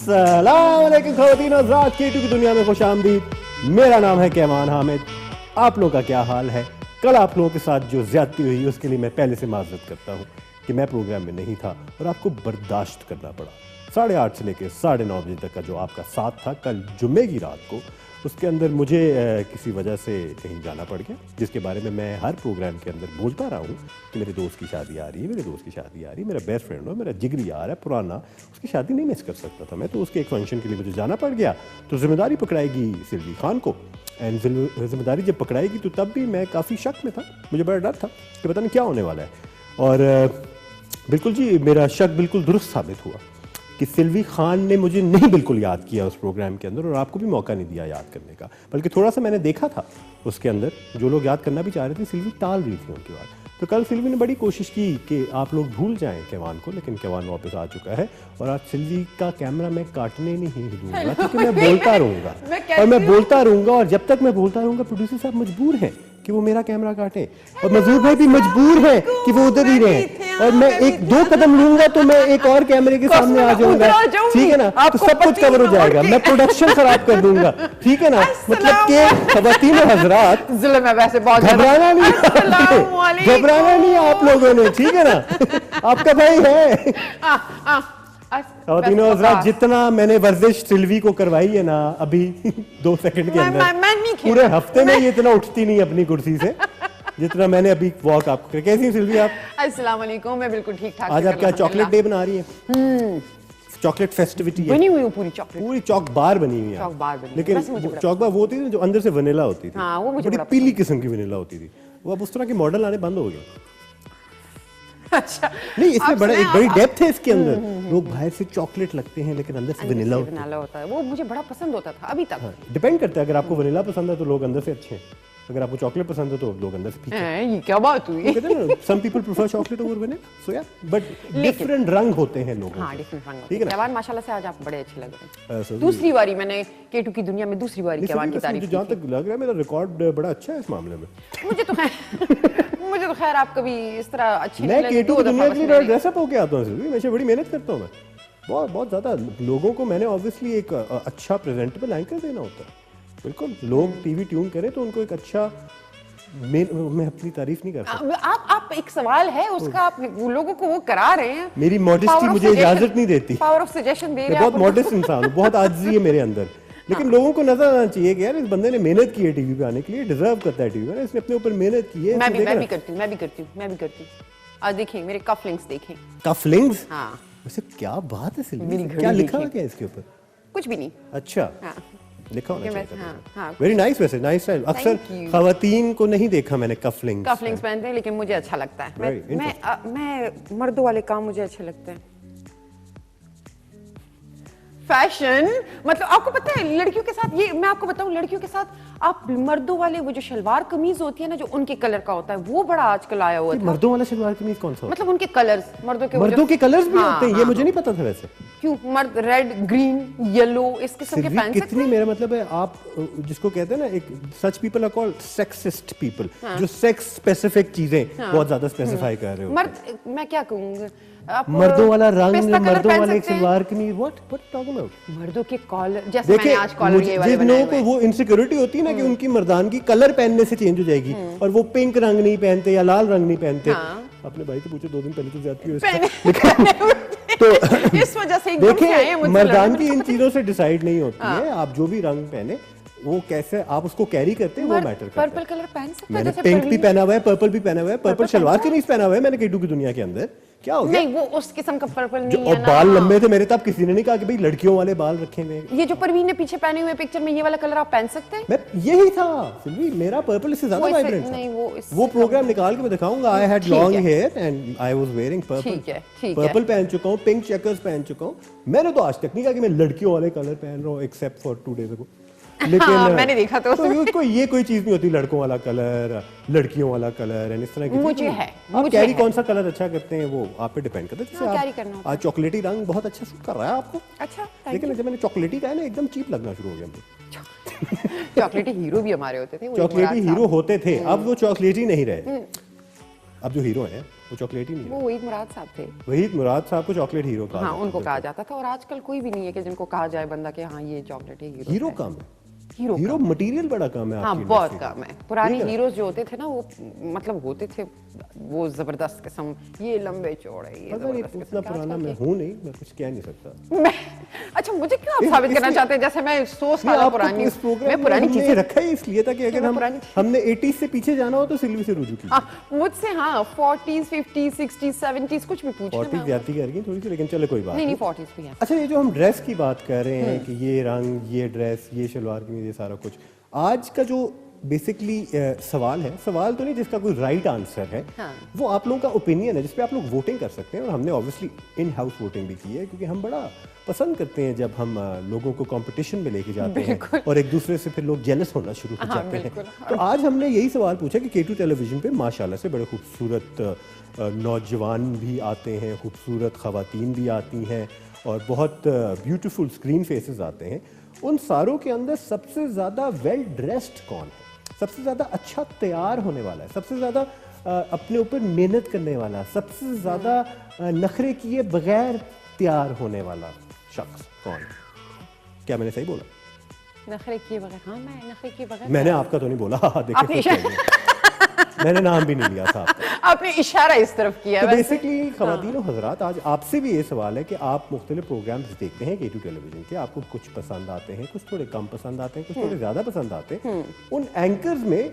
अस्सलाम वालेकुम ख़वातीन और हज़रात, K2 की दुनिया में खुश आमदीद। मेरा नाम है कैमान हामिद। आप लोगों का क्या हाल है? कल आप लोगों के साथ जो ज़्यादती हुई उसके लिए मैं पहले से माज़रत करता हूँ कि मैं प्रोग्राम में नहीं था और आपको बर्दाश्त करना पड़ा। 8:30 से लेकर 9:30 बजे तक का जो आपका साथ था कल जुम्मे की रात को, उसके अंदर मुझे किसी वजह से कहीं जाना पड़ गया, जिसके बारे में मैं हर प्रोग्राम के अंदर बोलता रहा हूँ कि मेरे दोस्त की शादी आ रही है, मेरे दोस्त की शादी आ रही है, मेरा बेस्ट फ्रेंड हो, मेरा जिगरी यार है पुराना, उसकी शादी नहीं मिस कर सकता था मैं, तो उसके एक फंक्शन के लिए मुझे जाना पड़ गया। तो जिम्मेदारी पकड़ाएगी सिल्वी खान को, एंड जिम्मेदारी जब पकड़ाएगी तो तब भी मैं काफ़ी शक में था, मुझे बड़ा डर था कि पता नहीं क्या होने वाला है। और बिल्कुल जी, मेरा शक बिल्कुल दुरुस्त साबित हुआ कि सिल्वी खान ने मुझे नहीं बिल्कुल याद किया उस प्रोग्राम के अंदर, और आपको भी मौका नहीं दिया याद करने का, बल्कि थोड़ा सा मैंने देखा था उसके अंदर जो लोग याद करना भी चाह रहे थे, सिल्वी टाल रही थी उनकी बात। तो कल सिल्वी ने बड़ी कोशिश की कि आप लोग भूल जाएं कैवान को, लेकिन कैवान वापस आ चुका है और आज सिल्वी का कैमरा मैं काटने नहीं दूंगा, क्योंकि मैं बोलता रहूंगा और मैं बोलता रहूंगा, और जब तक मैं बोलता रहूंगा प्रोड्यूसर साहब मजबूर हैं कि वो मेरा कैमरा काटे, और मजदूर भाई भी मजबूर है कि वो उधर ही रहे, और मैं एक दो कदम लूंगा तो मैं एक और कैमरे के सामने आ जाऊंगा, ठीक है ना, तो सब कुछ कवर हो जाएगा, मैं प्रोडक्शन खराब कर दूंगा, ठीक है ना। मतलब कि ख़वातीन और हज़रात, घबराना नहीं आप लोगों ने, ठीक है ना, आपका भाई है। ख़वातीन और हज़रात, जितना मैंने वर्जिश सिल्वी को करवाई है ना अभी 2 सेकंड के अंदर, पूरे हफ्ते में ये इतना उठती नहीं अपनी कुर्सी से जितना मैंने अभी वॉक आपको। कैसी हैं सिल्वी आप? अस्सलाम वालेकुम, मैं बिल्कुल ठीक ठाक। आज आप क्या चॉकलेट डे बना रही हैं? चॉकलेट फेस्टिविटी है, बनी हुई हूँ पूरी चॉकलेट, पूरी चॉक बार बनी हुई है, चॉक बार बनी। लेकिन चॉक बार वो होती थी जो अंदर से वनीला होती थी, हाँ, वो मुझे बड़ी पीली किस्म की वनीला होती थी, वो अब उस तरह के मॉडल आने बंद हो गए। अच्छा नहीं, इसमें बड़ा एक बड़ी डेप्थ है इसके अंदर, लोग बाहर से चॉकलेट लगते हैं लेकिन अंदर से वनीला होता है, वो मुझे बड़ा पसंद होता था अभी तक। डिपेंड करता है, अगर आपको वनीला पसंद है तो लोग अंदर से अच्छे हैं, अगर आपको चॉकलेट पसंद है तो लोग अंदर से फीके हैं। ये क्या बात हुई? कहते हैं ना, some people prefer chocolate over vanilla, so yeah, but different रंग होते हैं लोगों के। हाँ, डिफरेंट रंग होते हैं। कैवान माशाल्लाह से आज आप बड़े अच्छे लग रहे हैं। so दूसरी बारी मैंने K2 की दुनिया में दूसरी बारी कैवान की तारीफ की। जहाँ तक लग रहा है मेरा रिकॉर्ड बड़ा अच्छा है इस मामले में। मुझे तो खैर आप कभी इस तरह अच्छे नहीं लगे। मैं K2 की दुनिया के लिए ड्रेस अप होके आता हूँ सिर्फ, मैं बड़ी मेहनत करता हूँ, मैं बहुत ज़्यादा लोगों को मैंने ऑब्वियसली एक अच्छा प्रेजेंटेबल एंकर देना होता है। बिल्कुल, लोग टीवी ट्यून करें तो उनको एक अच्छा, मैं अपनी तारीफ नहीं कर सकता। आप एक सवाल है उसका, आप लोगों को वो करा रहे हैं। मेरी मॉडेस्टी मुझे इजाजत नहीं देती। पावर ऑफ सजेशन दे रहे हैं। बहुत मॉडेस्ट इंसान हूँ, बहुत आजिज़ी है मेरे अंदर, लेकिन लोगों को नजर आना चाहिए कि यार इस बंदे ने मेहनत की है टीवी पे आने के लिए, डिजर्व करता है टीवी पे, इसने अपने ऊपर मेहनत की है। मैं भी करती हूँ। आज देखिए मेरे कफलिंग्स देखें। कफलिंग्स? हाँ। वैसे क्या बात है सिल्वी, क्या लिखा हुआ क्या इसके ऊपर? कुछ भी नहीं। अच्छा। हाँ। लिखा होना चाहिए। हाँ, वेरी नाइस, वैसे नाइस स्टाइल। अक्सर खवातीन को नहीं देखा मैंने कफलिंग्स पहनते हैं, लेकिन मुझे अच्छा लगता है। मैं मर्दों वाले काम मुझे अच्छे लगते हैं। फैशन मतलब आपको पता है लड़कियों के साथ, ये मैं आपको बताऊं, लड़कियों के साथ आप मर्दों वाले वो जो शलवार कमीज होती है ना, जो उनके कलर का होता है, वो बड़ा आजकल आया हुआ है। मर्दों वाला शलवार कमीज कौन सा? मतलब उनके कलर्स, मर्दों के कलर्स भी होते हैं, ये मुझे नहीं पता था वैसे। क्यों? मर्द रेड, ग्रीन, येलो इस किस्म के पहन सकते हैं। कितनी, मेरा मतलब है आप जिसको कहते हैं ना, एक such people are called sexist people, जो सेक्स स्पेसिफिक चीजें बहुत ज्यादा स्पेसिफाई कर रहे हो। मर्द, मैं क्या कहूंगा, मर्दों वाला रंग, मर्दों वाले salwar kameez, what talking about? मर्दों के कॉलर, जैसे मैंने आज कॉलर ये वाले बनाए हुए हैं। वो इनसिक्योरिटी होती है ना कि उनकी मर्दानगी कलर पहनने से चेंज हो जाएगी, और वो पिंक रंग नहीं पहनते या लाल रंग नहीं पहनते। अपने भाई से पूछे 2 दिन पहले तो ज्यादती हुई, तो इस वजह से देखिए मर्दानगी इन चीजों से डिसाइड नहीं होती है। आप जो भी रंग पहने, वो कैसे आप उसको कैरी करते हैं वो मैटर करता है। पर्पल कलर पहन सकते हैं, मैंने पिंक भी पहना हुआ है, पर्पल भी पहना हुआ है, पर्पल शलवार कमीज पहना हुआ है मैंने K2 की दुनिया के अंदर। क्या हो गया? नहीं, वो उस किस्म का पर्पल नहीं है और बाल लंबे थे मेरे, तब किसी ने नहीं कहा कि भाई लड़कियों वाले बाल रखे हुए। ये जो परवीन ने पीछे पहने हुए पिक्चर में, ये वाला कलर आप पहन सकते हैं। मैं यही था सिल्वी, मेरा पर्पल इससे ज्यादा वाइब्रेंट था। नहीं, वो प्रोग्राम निकाल के मैं दिखाऊंगा। I had long hair and I was wearing purple. ठीक है। पर्पल पहन चुका हूं, पिंक चेकर्स पहन चुका हूं। मैंने तो आज तक नहीं कहा कि मैं लड़कियों वाले कलर पहन रहा हूं, एक्सेप्ट फॉर 2 डेज अगो। लेकिन मैंने देखा तो ये कोई चीज नहीं होती, लड़कों वाला कलर, लड़कियों वाला कलर, इस तरह की मुझे है। आप कैरी कौन सा कलर अच्छा करते हैं वो आप पे डिपेंड करता है। जैसे आज चॉकलेटी रंग बहुत अच्छा सूट कर रहा है आपको। अच्छा, लेकिन जब मैंने चॉकलेटी कहा ना, एकदम चीप लगना शुरू हो गया मुझे। चॉकलेटी हीरो भी हमारे होते थे, चॉकलेटी हीरो होते थे, अब वो चॉकलेटी नहीं रहे। अब जो हीरो हैं वो चॉकलेट ही नहीं है। वो वहीद मुराद साहब थे। वहीद मुराद साहब को चॉकलेट हीरो कहा हाँ, जाता उनको है। कहा जाता था, और आजकल कोई भी नहीं है कि जिनको कहा जाए बंदा कि हाँ ये चॉकलेट है, हीरो हीरो है। कम है, हीरो हीरो मटेरियल बड़ा कम है हाँ, आपकी बहुत इंडस्ट्री कम में। है। पुराने ठीक है। हीरोज जो होते थे ना, वो मतलब होते थे वो जबरदस्त किस्म, ये लंबे चौड़े, ये पता नहीं जबरदस्त उतना किस्म के। पुराना मैं आजकल हूँ नहीं, मैं कुछ कह नहीं सकता। के- मैं अच्छा, मुझे क्यों आप साबित करना चाहते हैं जैसे मैं 100 साल आपको पुरानी इस हूँ? प्रोग्राम मैं में पुरानी हमने चीजें रखा ही इसलिए था कि अगर मैं पुरानी हमने 80s से पीछे जाना हो तो सिल्वी से रुजू कीजिए। हाँ, मुझसे हाँ 40s 50s 60s 70s कुछ भी पूछना। 40 ज्यादा कर गई थोड़ी सी, लेकिन चलो कोई बात नहीं नहीं 40s भी है। अच्छा, ये जो हम ड्रेस की बात कर रहे हैं कि ये रंग, ये ड्रेस, ये शलवार कमीज, ये सारा कुछ, आज का जो बेसिकली सवाल है, सवाल तो नहीं जिसका कोई राइट आंसर है, हाँ। वो आप लोगों का ओपिनियन है जिसपे आप लोग वोटिंग कर सकते हैं। और हमने ऑब्वियसली इन हाउस वोटिंग भी की है, क्योंकि हम बड़ा पसंद करते हैं जब हम लोगों को कंपटीशन में लेके जाते हैं और एक दूसरे से फिर लोग जेलस होना शुरू हो जाते हैं। तो आज हमने यही सवाल पूछा कि K2 टेलीविजन पे माशाल्लाह से बड़े खूबसूरत नौजवान भी आते हैं, खूबसूरत ख़वातीन भी आती हैं और बहुत ब्यूटीफुल स्क्रीन फेसेस आते हैं। उन सारों के अंदर सबसे ज़्यादा वेल ड्रेस्ड कौन है, सबसे ज़्यादा अच्छा तैयार होने वाला है, सबसे ज़्यादा अपने ऊपर मेहनत करने वाला, सबसे ज़्यादा नखरे किए बगैर तैयार होने वाला शख्स कौन है? क्या मैंने सही बोला? नखरे किए बगैर? हाँ, मैं नखरे किए बगैर। मैंने आपका तो नहीं बोला। आपने देखिए इशारा- मैंने नाम भी नहीं लिया था आपका। आपने इशारा इस तरफ किया। तो वैसे। बेसिकली खवातीन और हजरात, आज आपसे भी ये सवाल है कि आप मुख्तलिफ प्रोग्राम्स देखते हैं K2 टेलीविजन के, आपको कुछ पसंद आते हैं, कुछ थोड़े कम पसंद आते हैं, कुछ थोड़े ज़्यादा पसंद आते हैं। उन एंकर्स में,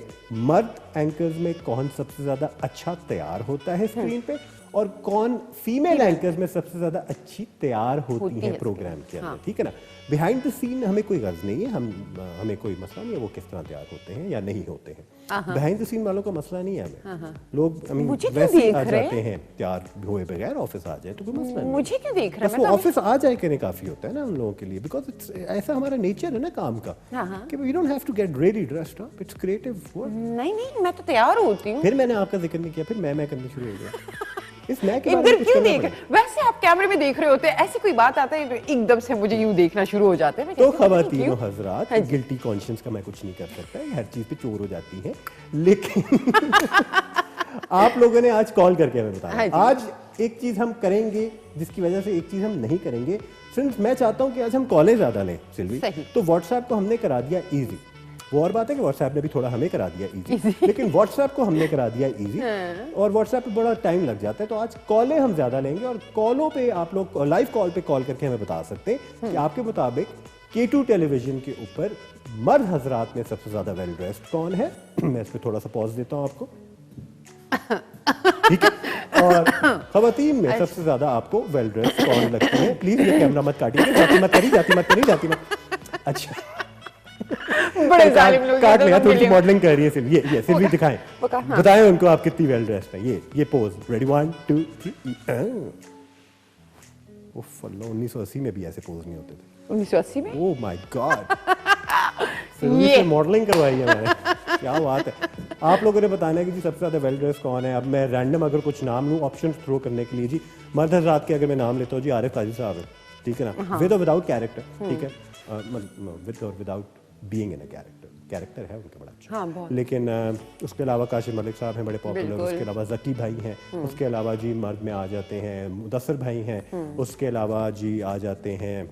मर्द एंकर्स में कौन सबसे ज़्यादा अच्छा तैयार होता है स्क्रीन पे, और कौन फीमेल एंकर्स में सबसे ज़्यादा अच्छी तैयार होती है प्रोग्राम के अंदर, ठीक है ना? बिहाइंड द सीन हमें कोई गर्ज नहीं है, हमें कोई मसला नहीं है वो किस तरह तैयार होते हैं या नहीं होते हैं। बिहाइंड द सीन वालों का मसला नहीं है हमें। लोग मुझे क्यों वैसे ही देख आ रहे जाते हैं, तैयार हुए बगैर ऑफिस आ जाए तो कोई मसला नहीं। मुझे क्यों देख रहे बस हैं? वो मैं तो ऑफिस आ जाए करें काफी होता है ना उन लोगों के लिए, बिकॉज ऐसा हमारा नेचर है ना काम का कि we don't have to get really dressed up, it's creative work. नहीं, मैं तो तैयार होती हूँ। फिर मैंने आपका जिक्र नहीं किया, फिर मैं करनी शुरू हो गया। इस मैं के बारे इधर में कुछ क्यों करना देख पड़ेगा। रहे? वैसे आप कैमरे में देख रहे होते हैं, ऐसी कोई बात आता है तो एकदम से मुझे यूं देखना शुरू हो जाते हैं। मैं तो कहती हूँ, खवातीन क्यों? और हजरात, हाँ जी। गिल्टी कॉन्शियंस का मैं कुछ नहीं कर सकता, ये हर चीज पे चोर हो जाती है, लेकिन आप लोगों ने आज कॉल करके हमें बताया। हाँ जी। आज एक चीज हम करेंगे जिसकी वजह से एक चीज हम नहीं करेंगे, सिंस मैं चाहता हूं कि आज हम कॉलेज ज्यादा लें सिल्वी, सही। तो व्हाट्सएप को हमने करा दिया इजी। वो और बात है कि व्हाट्सएप ने भी थोड़ा हमें करा दिया इजी, लेकिन व्हाट्सएप को हमने करा दिया इजी, और व्हाट्सएप पे बड़ा टाइम लग जाता है। तो आज कॉलें हम ज्यादा लेंगे और कॉलों पे आप लोग लाइव कॉल पे कॉल करके हमें बता सकते हैं कि आपके मुताबिक K2 टेलीविजन के ऊपर मर्द हजरात में सबसे ज्यादा वेल ड्रेस्ड कौन है। मैं इस पे थोड़ा सा पॉज देता हूं आपको, ठीक है? और खवातीन में सबसे ज्यादा आपको वेल ड्रेस्ड कौन लगती है? प्लीज ये कैमरा मत काटिए, जाती मत करी, जाती मत करी, जाती मत। अच्छा, बड़े जालिम लोग काट हैं, लिया, तो थोड़ी सी मिले। मॉडलिंग कर रही है सिर्फ। ये सिर्फ भी दिखाएं, वो कहा, हाँ। बताएं उनको आप कितनी वेल ड्रेस्ड है। ये पोज, रेडी 1 2 3। उफ अल्लाह, 1980 में भी ऐसे पोज नहीं होते थे। 1980 में? ओह माय गॉड, ये। से मॉडलिंग करवाई है मैंने, क्या बात है। आप लोगों ने बताना है कि जी सबसे ज्यादा वेल ड्रेस कौन है। अब मैं रैंडम अगर कुछ नाम लूँ ऑप्शन थ्रो करने के लिए, जी मर्द हजरात के अगर मैं नाम लेता हूँ, जी आरिफ काजी साहब है, ठीक है ना, विद और विदाउट कैरेक्टर, ठीक है, विद और without being in a character है उनका बड़ा अच्छा। हाँ, बहुत। लेकिन उसके अलावा काशिम मलिक साहब हैं बड़े पॉपुलर, बिल्कुल। उसके अलावा जकी भाई हैं, उसके अलावा जी मर्द में आ जाते हैं मुदस्सर भाई हैं, उसके अलावा जी आ जाते हैं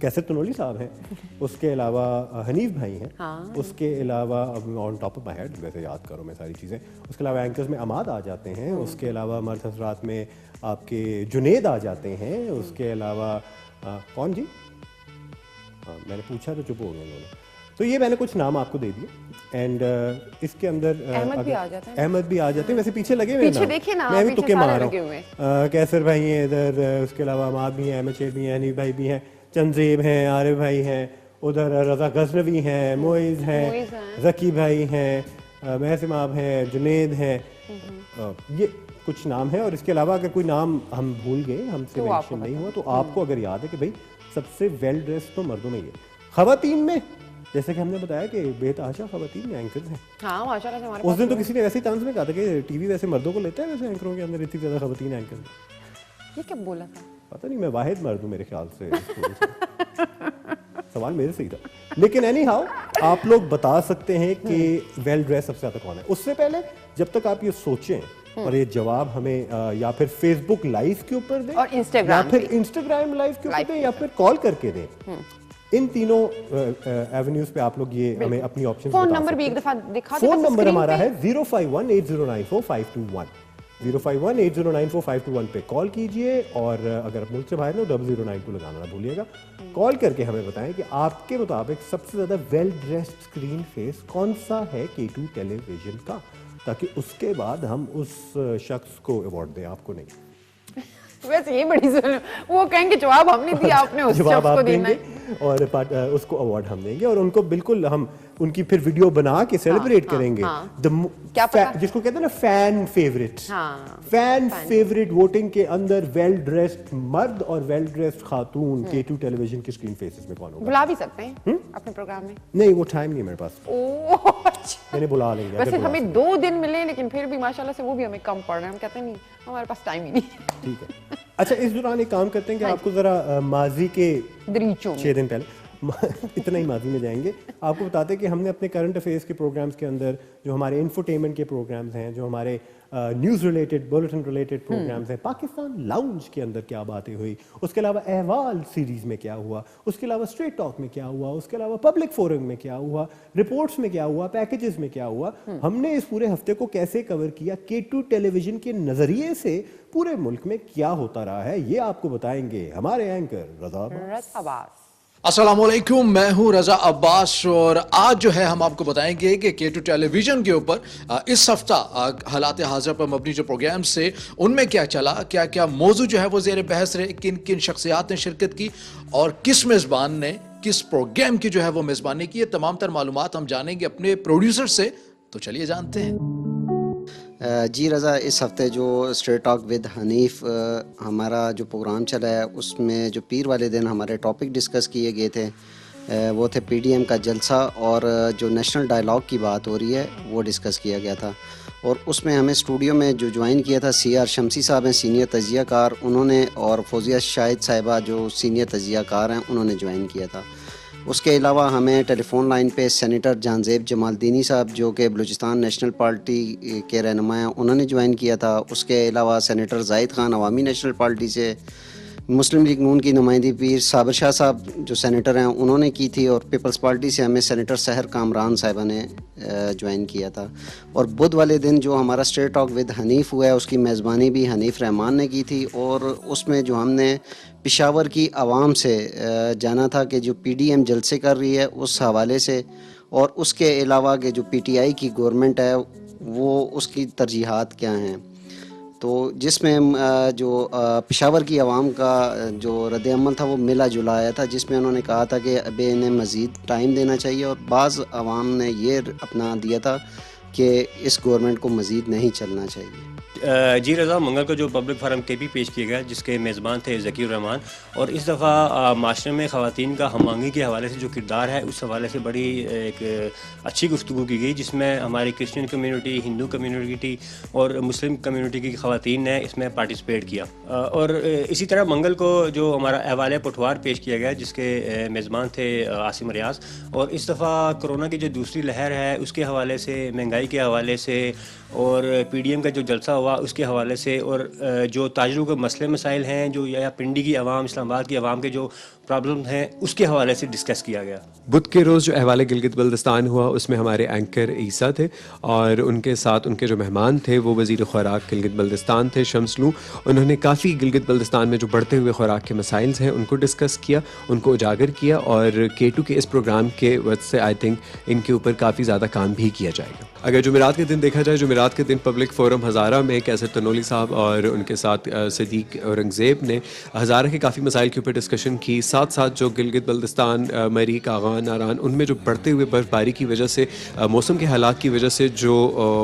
कैसर तनोली साहब हैं, उसके अलावा हनीफ भाई हैं, हाँ। उसके अलावा on top of my head वैसे याद करो मैं सारी चीज़ें, उसके अलावा एंकर्स में अमाद आ जाते हैं, उसके अलावा मर्द हजरात में आपके जुनेद आ जाते हैं, उसके अलावा कौन जी, मैंने पूछा तो चुप हो गए उन्होंने। तो ये मैंने कुछ नाम आपको दे दिए एंड इसके अंदर अहमद भी आ जाता है। अहमद भी आ जाते हैं, वैसे पीछे लगे हुए हैं पीछे नाम। देखिए ना, मैं भी पीछे तुक्के सारे मार लगे रहा हुए हूँ। कैसर भाई हैं इधर, उसके अलावा अमाद भी हैं, अहमद शेख भी हैं, हनीफ भाई भी हैं, चंदेब हैं, आरिफ भाई हैं, उधर रजा गजनवी हैं, मोइज मोइज़ हैं, हैं। जकी भाई हैं, महसिम आप हैं, जुनेद हैं, ये कुछ नाम है। और इसके अलावा अगर कोई नाम हम भूल गए, हमसे तो आपको मेंशन नहीं हुआ, तो आपको अगर याद है कि भाई सबसे वेल ड्रेस तो मर्दों में ही है। खवातीन में जैसे कि हमने बताया कि बेतहाशा खवातीन में एंकर्स हैं। हाँ, माशाल्लाह से हमारे उस दिन पास तो किसी ने वैसे ही तंज में कहा था कि टीवी वैसे मर्दों को लेता है, वैसे एंकरों के अंदर इतनी ज़्यादा खवातीन एंकर। ये क्या बोला था? पता नहीं, मैं वाहिद मर्द हूँ मेरे ख्याल से इस स्कूल से। सवाल मेरे से ही था, लेकिन एनी हाउ आप लोग बता सकते हैं कि वेल ड्रेस सबसे ज्यादा कौन है। उससे पहले जब तक आप ये सोचें और ये जवाब हमें या फिर फेसबुक लाइव के ऊपर दें, और इंस्टाग्राम या फिर इंस्टाग्राम लाइव के ऊपर दें, या फिर कॉल करके दें, इन तीनों एवेन्यूज पे आप लोग ये हमें अपनी ऑप्शन फोन नंबर भी एक दफा दिखा दें। फोन नंबर हमारा है 05180945221 05180945221 पे कॉल कीजिए, और अगर आप मुल्क से बाहर हो 0092 लगाना ना भूलिएगा। कॉल करके हमें बताएं कि आपके मुताबिक सबसे ज्यादा वेल ड्रेस्ड स्क्रीन फेस कौन सा है K2 टेलीविजन का, ताकि उसके बाद हम उस शख्स को अवार्ड दें, आपको नहीं। वैसे ये बड़ी वो कहेंगे जवाब हमने दिया, आपने उस जवाब शख्स आप को देना देंगे है। और उसको अवार्ड हम देंगे, और उनको बिल्कुल हम उनकी फिर वीडियो बना के सेलिब्रेट करेंगे। क्या पता? जिसको कहते हैं ना फैन फेवरेट, हाँ, फैन फेवरेट वोटिंग के अंदर वेल ड्रेस्ड मर्द और वेल ड्रेस्ड खातून K2 टेलीविजन की स्क्रीन फेसेस में कौन होगा। बुला भी सकते हैं अपने प्रोग्राम में। नहीं, वो टाइम नहीं है मेरे पास, ओह अच्छा। मैंने बुला लेंगे। वैसे हमें 2 दिन मिले, लेकिन फिर भी माशाल्लाह से वो भी हमें कम पड़ रहे हैं। हम कहते हैं नहीं, हमारे पास टाइम ही नहीं। ठीक है, अच्छा इस दौरान एक काम करते हैं कि आपको जरा माजी के दरीचों 6 दिन पहले इतना ही माजी में जाएंगे, आपको बताते हैं कि हमने अपने करंट अफेयर्स के प्रोग्राम्स के अंदर, जो हमारे इंफोटेनमेंट के प्रोग्राम्स हैं, जो हमारे news related bulletin related programmes हैं, पाकिस्तान लाउंज के अंदर क्या बातें हुई, उसके अलावा अहवाल सीरीज में क्या हुआ, उसके अलावा स्ट्रेट टॉक में क्या हुआ, उसके अलावा पब्लिक फोरम में क्या हुआ, रिपोर्ट्स में क्या हुआ, पैकेजेस में क्या हुआ, हमने इस पूरे हफ्ते को कैसे कवर किया, K2 टेलीविजन के नजरिए से पूरे मुल्क में क्या होता रहा है, ये आपको बताएंगे हमारे एंकर रजा अब्बास। अस्सलामुअलैकुम, मैं हूं रजा अब्बास, और आज जो है हम आपको बताएंगे कि K2 टेलीविजन के ऊपर इस हफ्ता हालात हाजिर पर मबनी जो प्रोग्राम से उनमें क्या चला, क्या क्या मौजू जो है वो जेर बहस रहे, किन किन शख्सियात ने शिरकत की और किस मेज़बान ने किस प्रोग्राम की जो है वो मेज़बानी की, तमाम तर मालूमात हम जानेंगे अपने प्रोड्यूसर से। तो चलिए जानते हैं। जी रज़ा, इस हफ्ते जो स्ट्रेट टॉक विद हनीफ हमारा जो प्रोग्राम चला है, उसमें जो पीर वाले दिन हमारे टॉपिक डिस्कस किए गए थे वो थे PDM का जलसा, और जो नेशनल डायलॉग की बात हो रही है वो डिस्कस किया गया था। और उसमें हमें स्टूडियो में जो ज्वाइन किया था CR शमसी साहब हैं, सीनियर तजिया कार, उन्होंने, और फौजिया शाहिद साहिबा जो सीनियर तजिया कार हैं, उन्होंने ज्वाइन किया था। उसके अलावा हमें टेलीफोन लाइन पे सेनेटर जानजेब जमालदीनी साहब जो कि बलूचिस्तान नेशनल पार्टी के रहनुमा हैं, उन्होंने ज्वाइन किया था। उसके अलावा सेनेटर जाहिद खान अवामी नेशनल पार्टी से, मुस्लिम लीग नून की नुमाइंदी पीर साबिर शाह साहब जो सेनेटर हैं उन्होंने की थी, और पीपल्स पार्टी से हमें सेनेटर सहर कामरान साहिबा ने ज्वाइन किया था। और बुध वाले दिन जो हमारा स्ट्रेट टॉक विद हनीफ हुआ है, उसकी मेज़बानी भी हनीफ रहमान ने की थी, और उसमें जो हमने पेशावर की आवाम से जाना था कि जो PDM जलसे कर रही है उस हवाले से, और उसके अलावा कि जो PTI की गवर्नमेंट है वो उसकी तरजीहात क्या हैं। तो जिसमें जो पेशावर की आवाम का जो रद्द-ए-अमल था वो मिला जुला आया था, जिसमें उन्होंने कहा था कि अभी इन्हें मज़ीद टाइम देना चाहिए, और बाज़ आवाम ने ये अपना दिया था कि इस गवर्नमेंट को मज़ीद नहीं चलना चाहिए। जी रज़ा, मंगल को जो पब्लिक फोरम KP पेश किया गया जिसके मेज़बान थे ज़कीर रहमान, और इस दफ़ा माशरे में ख़वातीन का हमआहंगी के हवाले से जो किरदार है उस हवाले से बड़ी एक अच्छी गुफ्तगू की गई, जिसमें हमारी क्रिश्चियन कम्यूनिटी, हिंदू कम्यूनिटी और मुस्लिम कम्यूनिटी की ख़वातीन ने इसमें पार्टिसिपेट किया। और इसी तरह मंगल को जो हमारा अहवाल पटवार पेश किया गया जिसके मेज़बान थे आसिम रियाज, और इस दफ़ा कोरोना की जो दूसरी लहर है उसके हवाले से, महंगाई के हवाले से, और PDM का जो जलसा हुआ उसके हवाले से, और जो ताजरों के मसले मसाइल हैं जो या पिंडी की आवाम, इस्लामाबाद की आवाम के जो प्रॉब्लम हैं उसके हवाले से डिस्कस किया गया। बुध के रोज़ जो अहवाल गिलगित बल्तिस्तान हुआ उसमें हमारे एंकर ईसा थे, और उनके साथ उनके जो मेहमान थे वो वज़ीर खुराक गिलगित बल्तिस्तान थे शमसलू। उन्होंने काफ़ी गिलगित बल्तिस्तान में जो बढ़ते हुए खुराक के मसाइल हैं उनको डिस्कस किया, उनको उजागर किया, और K2 के इस प्रोग्राम के वजह से आई थिंक इनके ऊपर काफ़ी ज़्यादा काम भी किया जाएगा। अगर जुमेरात के दिन देखा जाए, जुमेरात के दिन पब्लिक फोरम हज़ारा में कैसर तनोली साहब और उनके साथ सदीक औरंगज़ेब ने हज़ारा के काफ़ी मसाइल के ऊपर डिस्कशन की। साथ साथ जो गिलगित बल्तिस्तान, मरी, कागान, नारान, उनमें जो बढ़ते हुए बर्फ़बारी की वजह से, मौसम के हालात की वजह से जो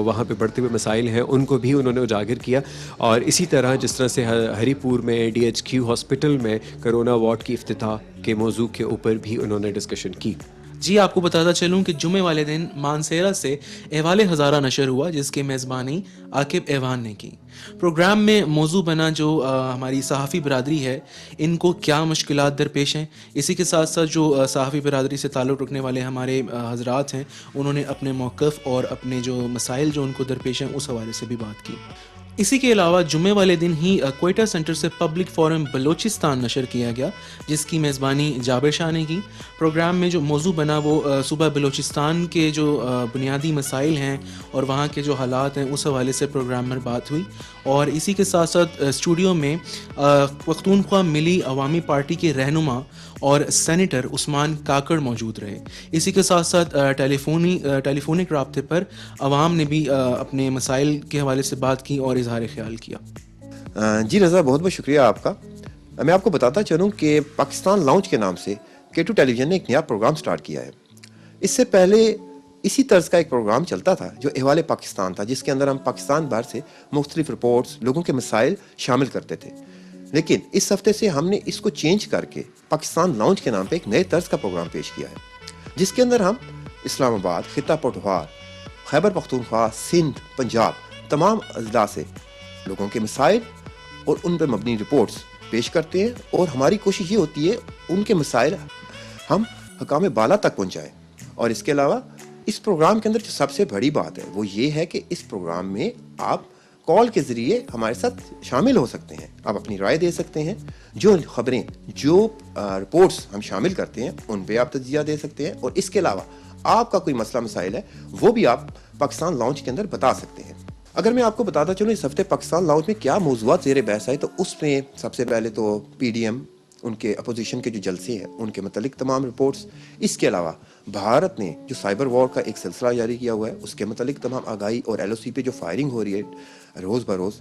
वहाँ पे बढ़ते हुए मसाइल हैं उनको भी उन्होंने उजागर किया। और इसी तरह जिस तरह से हरीपुर में DHQ हॉस्पिटल में कोरोना वार्ड की इफ्तिताह के मौजू के ऊपर भी उन्होंने डिस्कशन की। जी आपको बताता चलूं कि जुमे वाले दिन मानसेरा से अहवाल हज़ारा नशर हुआ जिसकी मेज़बानी आकिब ऐवान ने की। प्रोग्राम में मौजू बना जो हमारी सहाफ़ी बरादरी है, इनको क्या मुश्किलात दरपेश हैं, इसी के साथ साथ जो सहाफ़ी बरादरी से ताल्लुक़ रखने वाले हमारे हज़रात हैं, उन्होंने अपने मौक़िफ़ और अपने जो मसाइल जो उनको दरपेश हैं उस हवाले से भी बात की। इसी के अलावा जुमे वाले दिन ही क्वेटा सेंटर से पब्लिक फोरम बलोचिस्तान नशर किया गया जिसकी मेज़बानी जाबिर शाह ने की। प्रोग्राम में जो मौजू बना वो सूबा बलोचिस्तान के जो बुनियादी मसाइल हैं और वहाँ के जो हालात हैं उस हवाले से प्रोग्राम में बात हुई। और इसी के साथ साथ स्टूडियो में पख्तूनख्वा मिली अवामी पार्टी के रहनुमा और सेनेटर उस्मान काकड़ मौजूद रहे। इसी के साथ साथ टेलीफोनिक राब्ते पर अवाम ने भी अपने मसाइल के हवाले से बात की और इजहार ख्याल किया। जी रज़ा, बहुत बहुत शुक्रिया आपका। मैं आपको बताता चलूँ कि पाकिस्तान लाउंज के नाम से K2 टेलीविज़न ने एक नया प्रोग्राम स्टार्ट किया है। इससे पहले इसी तर्ज का एक प्रोग्राम चलता था जो अहवाल पाकिस्तान था, जिसके अंदर हम पाकिस्तान भर से मुख्तलिफ रिपोर्ट्स, लोगों के मसाइल शामिल करते थे। लेकिन इस हफ्ते से हमने इसको चेंज करके पाकिस्तान लाउंज के नाम पे एक नए तर्ज का प्रोग्राम पेश किया है, जिसके अंदर हम इस्लामाबाद, खिता पटवार, खैबर पख्तूनख्वा, सिंध, पंजाब तमाम अजला से लोगों के मसाइल और उन पर मबनी रिपोर्ट्स पेश करते हैं। और हमारी कोशिश ये होती है उनके मसाइल हम हकाम बाला तक पहुँचाएँ। और इसके अलावा इस प्रोग्राम के अंदर जो सबसे बड़ी बात है वो ये है कि इस प्रोग्राम में आप कॉल के ज़रिए हमारे साथ शामिल हो सकते हैं। आप अपनी राय दे सकते हैं। जो खबरें, जो रिपोर्ट्स हम शामिल करते हैं उन पे आप तजिया दे सकते हैं। और इसके अलावा आपका कोई मसला मसाइल है वो भी आप पाकिस्तान लाउंज के अंदर बता सकते हैं। अगर मैं आपको बताता चलूँ इस हफ्ते पाकिस्तान लाउंज में क्या मौज़ूआत ज़ेर बहस आए, तो उसमें सबसे पहले तो PDM, उनके अपोजिशन के जो जलसे हैं उनके मतलब तमाम रिपोर्ट्स। इसके अलावा भारत ने जो साइबर वॉर का एक सिलसिला जारी किया हुआ है उसके मतलब तमाम आगाही, और LOC पे जो फायरिंग हो रही है रोज़ बरोज़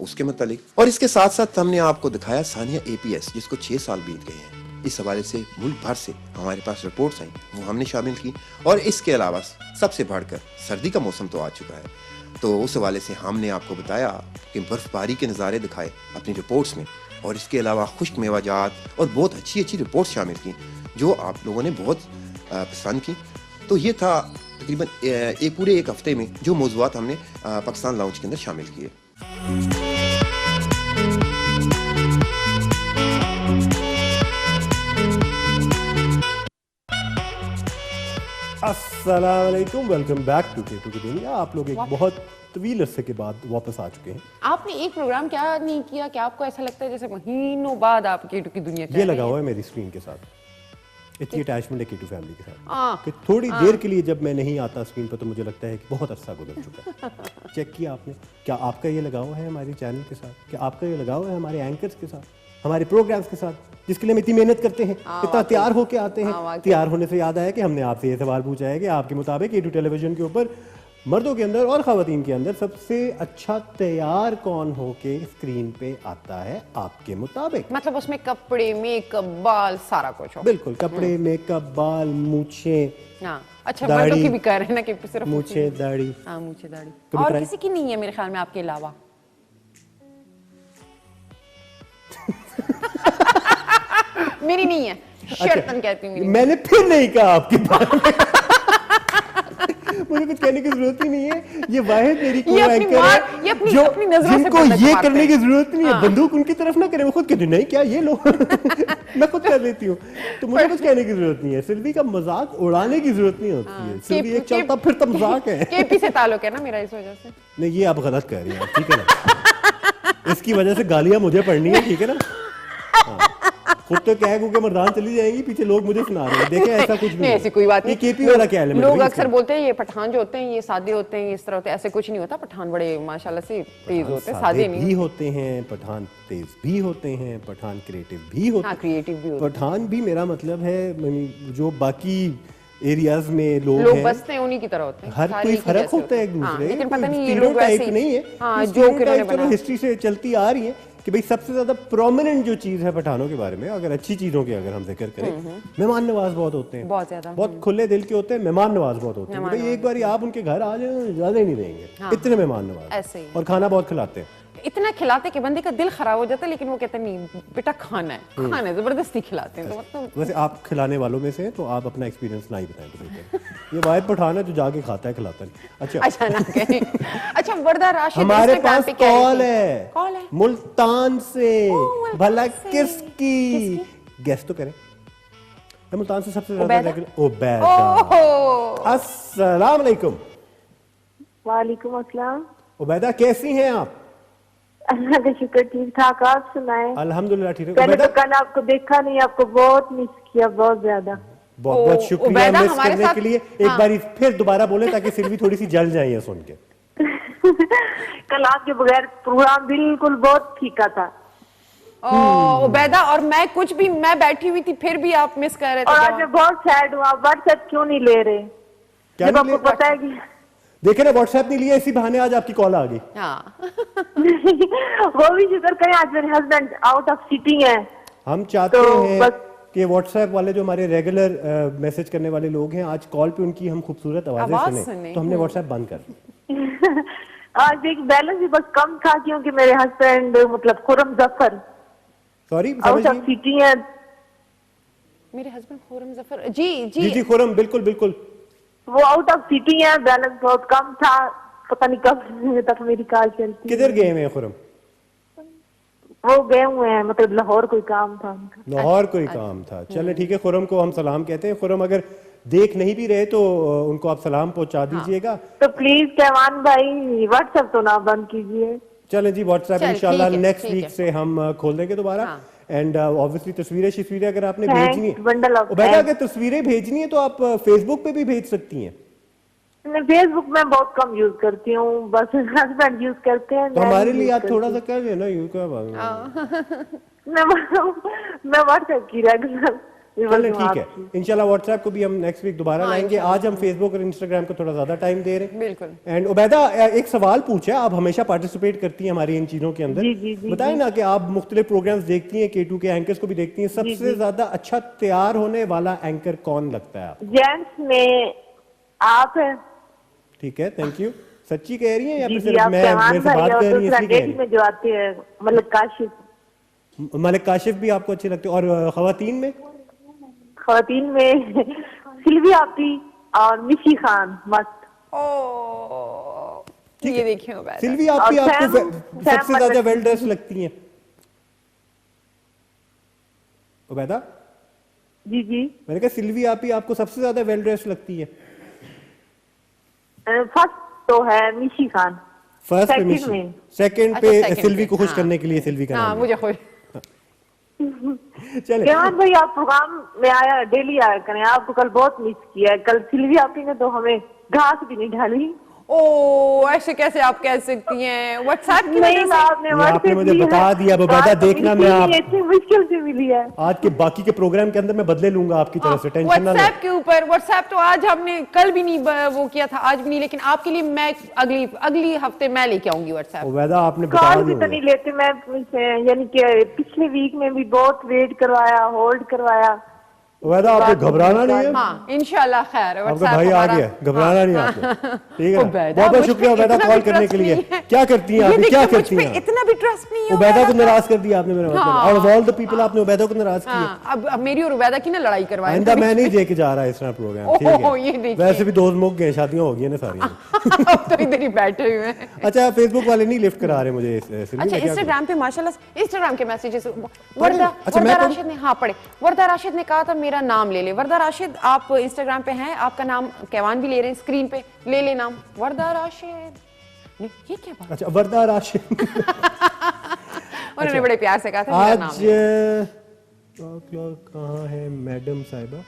उसके मतलब। और इसके साथ साथ हमने आपको दिखाया सानिया APS जिसको 6 साल बीत गए हैं। इस हवाले से मुल्क भर से हमारे पास रिपोर्ट्स आई, वो हमने शामिल की। और इसके अलावा सबसे बढ़कर सर्दी का मौसम तो आ चुका है, तो उस हवाले से हमने आपको बताया कि बर्फबारी के नज़ारे दिखाए अपनी रिपोर्ट्स में। और इसके अलावा खुश्क मेवाजात और बहुत अच्छी अच्छी रिपोर्ट्स शामिल की जो आप लोगों ने बहुत पसंद की। तो ये था तकरीबन एक हफ्ते में जो मौज़ूआत हमने पाकिस्तान लाउंज के अंदर शामिल किए। अस्सलाम वालेकुम, वेलकम बैक टू K2 की दुनिया। आप लोग एक बहुत तवील अरसे के बाद वापस आ चुके हैं। आपने एक प्रोग्राम क्या नहीं किया कि आपको ऐसा लगता है जैसे महीनों बाद आप K2 की दुनिया ये लगा हुआ है मेरी स्क्रीन के साथ, इतनी अटैचमेंट है K2 फैमिली के साथ कि थोड़ी देर के लिए जब मैं नहीं आता स्क्रीन पर तो मुझे लगता है कि बहुत अरसा गुजर चुका है। चेक किया आपने? क्या आपका ये लगाव है हमारे चैनल के साथ? क्या आपका ये लगाव है हमारे एंकर्स के साथ, हमारे प्रोग्राम्स के साथ, जिसके लिए हम इतनी मेहनत करते हैं, इतना तैयार होके आते हैं? तैयार होने से याद आया कि हमने आपसे ये सवाल पूछा है कि आपके मुताबिक K2 टेलीविजन के ऊपर मर्दों के अंदर और ख़वातीन के अंदर सबसे अच्छा तैयार कौन होके स्क्रीन पे आता है आपके मुताबिक? मतलब उसमें कपड़े, मेकअप, बाल, सारा कुछ हो। बिल्कुल, कपड़े, मेकअप, बाल, मूछें। हाँ, अच्छा, मर्दों की भी कर रहे हैं ना कि सिर्फ मूछें, दाढ़ी। हाँ, मूछें, दाढ़ी। और किसी की नहीं है मेरे ख्याल में आपके अलावा। मेरी नहीं है, शर्तन कहती हूँ। मैंने फिर नहीं कहा आपके बारे में। मुझे कुछ कहने की जरूरत ही नहीं है। ये वाहिद मेरी को एंकर है जो जिनको ये करने की जरूरत नहीं है। बंदूक उनकी तरफ ना करे, वो खुद कहते नहीं क्या ये लो। मैं खुद कर लेती हूँ, तो मुझे कुछ कहने की जरूरत नहीं है। सिल्वी का मजाक उड़ाने की जरूरत नहीं होती है। सिल्वी एक चलता फिरता मजाक है। KP से ताल्लुक है ना मेरा, इस वजह से। नहीं, ये आप गलत कह रही हैं, ठीक है ना? इसकी वजह से गालियां मुझे पढ़नी है, ठीक है ना? खुद तो कह के मर्दान चली जाएगी, पीछे लोग मुझे सुना रहे हैं। देखें ऐसा कुछ नहीं, ऐसी कोई बात नहीं। KP वाला क्या है? लोग अक्सर बोलते हैं ये पठान जो होते हैं ये सादे होते हैं, इस तरह होते हैं। ऐसे कुछ नहीं होता। पठान बड़े माशाल्लाह से तेज होते हैं, सादे नहीं भी होते हैं। पठान तेज भी होते हैं, पठान क्रिएटिव भी होते हैं। क्रिएटिव भी होते हैं। पठान भी मेरा मतलब है जो बाकी एरियाज में लोग बसते हैं उन्हीं की तरह होते हैं। हर कोई फर्क होता है एक दूसरे, लेकिन पता नहीं ये लोग वैसे नहीं है। हाँ, जो चलो हिस्ट्री से चलती आ रही है कि भाई सबसे ज्यादा प्रोमिनेंट जो चीज है पठानों के बारे में, अगर अच्छी चीजों की अगर हम जिक्र करें, मेहमान नवाज बहुत होते हैं, बहुत ज्यादा, बहुत खुले दिल के होते हैं, मेहमान नवाज बहुत होते हैं। भाई एक बार आप उनके घर आ जाए ज्यादा ही नहीं देंगे, इतने मेहमान नवाज, और खाना बहुत खिलाते हैं। इतना खिलाते कि बंदे का दिल खराब हो जाता है, लेकिन वो कहते नहीं बेटा खाना है, जबरदस्ती खिलाते हैं। तो मतलब वैसे आप खिलाने वालों में से हैं, तो आप अपना एक्सपीरियंस ना ही बताएं तो बेहतर है। ये वाहिद पठान है जो जाके खाता है खिलाता नहीं। अच्छा अच्छा ना कहें। अच्छा वर्दा राशिद हमारे Instagram पास पे कह रही कॉल थी। है कॉल है मुल्तान से। मुल्तान भला से। किसकी गेस तो करें। मुल्तान से सबसे ज्यादा उबैदा? उबैदा। ओहो अस्सलाम वालेकुम। वालेकुम अस्सलाम। उबैदा कैसी हैं आप? अल्लाह का शुक्र, ठीक ठाक। आप सुनाएं। अल्हम्दुलिल्लाह ठीक है। पहले उबैदा तो कल आपको देखा नहीं, आपको बहुत मिस किया, बहुत ज्यादा। बहुत बहुत शुक्रिया उबैदा मिस हमारे करने साथ- के लिए। एक हाँ। बार फिर दोबारा बोले ताकि सिल्वी थोड़ी सी जल जाए ये सुन के। कल आपके बगैर प्रोग्राम बिल्कुल बहुत फीका था। उबैदा और मैं कुछ भी, मैं बैठी हुई थी फिर भी आप मिस कर रहे थे। और आज जवाब। मैं बहुत सैड हूँ। आप व्हाट्सएप क्यों नहीं ले रहे? क्या जब नहीं आपको ले- पता है कि देखे ना व्हाट्सएप नहीं लिया, इसी बहाने आज आपकी कॉल आ गई। हाँ वो भी शुक्र करें, आज मेरे हस्बैंड आउट ऑफ सिटी हैं। हम चाहते तो हैं बस- कि व्हाट्सएप वाले जो हमारे रेगुलर मैसेज करने वाले लोग हैं, आज कॉल पे उनकी हम खूबसूरत आवाजें आवाज सुने, सुने। तो हमने व्हाट्सएप बंद कर दिया। आज एक बैलेंस भी बस कम था, क्योंकि मेरे हस्बैंड मतलब Khurram Zafar sorry out of समझिए। सिटी हैं। मेरे हस्बैंड खुरम जफर जी जी जी जी खुरम, बिल्कुल बिल्कुल। वो आउट ऑफ सिटी है, बैलेंस बहुत कम था। पता नहीं कब तक मेरी कॉल चलती। किधर गए हुए हैं खुरम? वो गए हुए हैं, मतलब लाहौर कोई काम था उनका। लाहौर कोई काम था। चले ठीक है, खुरम को हम सलाम कहते हैं। खुरम अगर देख नहीं भी रहे तो उनको आप सलाम पहुंचा दीजिएगा। तो प्लीज कैवान भाई व्हाट्सएप तो ना बंद कीजिए। चले जी व्हाट्सएप चल, इंशाल्लाह ठीक है, नेक्स्ट ठीक वीक है। से हम खोल देंगे दोबारा। हाँ। एंड ऑब्वियसली तस्वीरें अगर आपने Thanks, भेजनी है, bundle of उबैदा thanks. अगर तस्वीरें भेजनी है तो आप फेसबुक पे भी भेज सकती हैं। मैं फेसबुक में बहुत कम यूज करती हूँ, बस हस्बैंड यूज करते हैं। तो मैं हमारे नहीं लिए use आप थोड़ा करती। सा कर लेना, यू क्या बात है। मैं व्हाट्सएप की रेगुलर। चलें ठीक है, इंशाल्लाह व्हाट्सएप को भी हम नेक्स्ट वीक दोबारा हाँ, लाएंगे। इंशाल्लाह। आज हम फेसबुक और इंस्टाग्राम को थोड़ा ज्यादा टाइम दे रहे हैं। बिल्कुल। एंड उबैदा एक सवाल पूछा है, आप हमेशा पार्टिसिपेट करती हैं हमारी इन चीजों के अंदर। जी, जी, जी, बताएं ना कि आप मुख्तलिफ प्रोग्राम्स देखती हैं, K2 के एंकर्स को भी देखती हैं, सबसे ज्यादा अच्छा तैयार होने वाला एंकर कौन लगता है आपको? जेंट्स में आप हैं। ठीक है, थैंक यू। सच्ची कह रही हैं या जी फिर जी, सिर्फ आप मैं कैवान मेरे से भाई बात और कर रही हैं दूसरा इसलिए कह डेली रही में जो आते हैं मतलब काशिफ। हैं? मलिक काशिफ भी आपको अच्छे लगते हैं? और खवातीन में? खवातीन में सिल्वी आपी और मिशी खान मस्त। ओ ये देखिए उबैदा। सिल्वी आपकी और आपको सैम सबसे ज्यादा मतलब- वेल ड्रेस लगती हैं? उबैदा जी जी, मैंने कहा सिल्वी आपी आपको सबसे ज्यादा वेल ड्रेस लगती है? फर्स्ट तो है मिशी खान। फर्स्ट पे Second मिशी, में। सेकंड अच्छा, पे second सिल्वी पे, को खुश हाँ। करने के लिए सिल्वी का हाँ नाम मुझे खुश। चले। कैवान भाई आप प्रोग्राम में आया डेली आया करें, आपको कल बहुत मिस किया है। कल सिल्वी आपी ने तो हमें घास भी नहीं डाली। ओ ऐसे कैसे आप कह सकती हैं? व्हाट्सएप की नहीं, वजह से? आपने ये WhatsApp आपने मुझे दी है। बता दिया, अब घास बता तो देखना मिलती मैं नहीं आप- है, इतनी मुश्किल से मिली है। आज के बाकी के प्रोग्राम के अंदर मैं बदले लूंगा आपकी तरफ से, टेंशन ना व्हाट्सएप लो। के ऊपर, व्हाट्सएप तो आज हमने कल भी नहीं वो किया था, आज भी नहीं, लेकिन आपके लिए मैं अगली हफ्ते मैं लेके आऊंगी व्हाट्सएप। उबैदा आपने बता कॉल भी तो दिया नहीं लेते। मैं यानी कि पिछले वीक में भी बहुत वेट करवाया, होल्ड करवाया। उबैदा आपको घबराना नहीं है? हाँ इंशाल्लाह खैर। आपका WhatsApp भाई आ हमारा- गया, घबराना हाँ, नहीं हाँ, आपको। हाँ। ठीक है, उबैदा, बहुत बहुत मुझ पे शुक्रिया उबैदा इतना कॉल भी करने trust के लिए। नहीं है। क्या करती हैं ये आप, क्या देखिए, मुझ करती पे हैं आप? इतना भी ट्रस्ट नहीं है उबैदा को उबैदा नाराज कर दिया आपने, मेरा मतलब। हाँ। Out of all the people आपने उबैदा को नाराज किया। हाँ, अब मेरी और उबैदा की ना लड़ाई करवाए। आइंदा मैं नहीं लेके जा रहा इस तरह प्रोग्राम, ठीक ओहो, ये है? देखिए। वैसे भी दोस्त मुक गए, शादियां हो गई हैं ना सारी। अब तो इधर ही बैठे हुए हैं। अच्छा, फेसबुक वाले नहीं लिफ्ट करा रहे मुझे सिल्वी, अच्छा मैं क्या इंस्टाग्राम पे माशाल्लाह इंस्टाग्राम के मैसेजेस अच्छा, वर्दा मैं वर्दा पढ़ूं? राशिद ने, हाँ पढ़े। वर्दा राशिद ने कहा था मेरा नाम ले ले। वर्दा राशिद आप इंस्टाग्राम पे हैं, आपका नाम कैवान भी ले रहे हैं स्क्रीन पे, ले ले नाम वर्दा राशिद। नहीं, ये क्या बात? अच्छा, वर्दा राशिद। उन्होंने बड़े प्यार से कहा था मेरा नाम आज ले ले। कहाँ है मैडम साहिबा?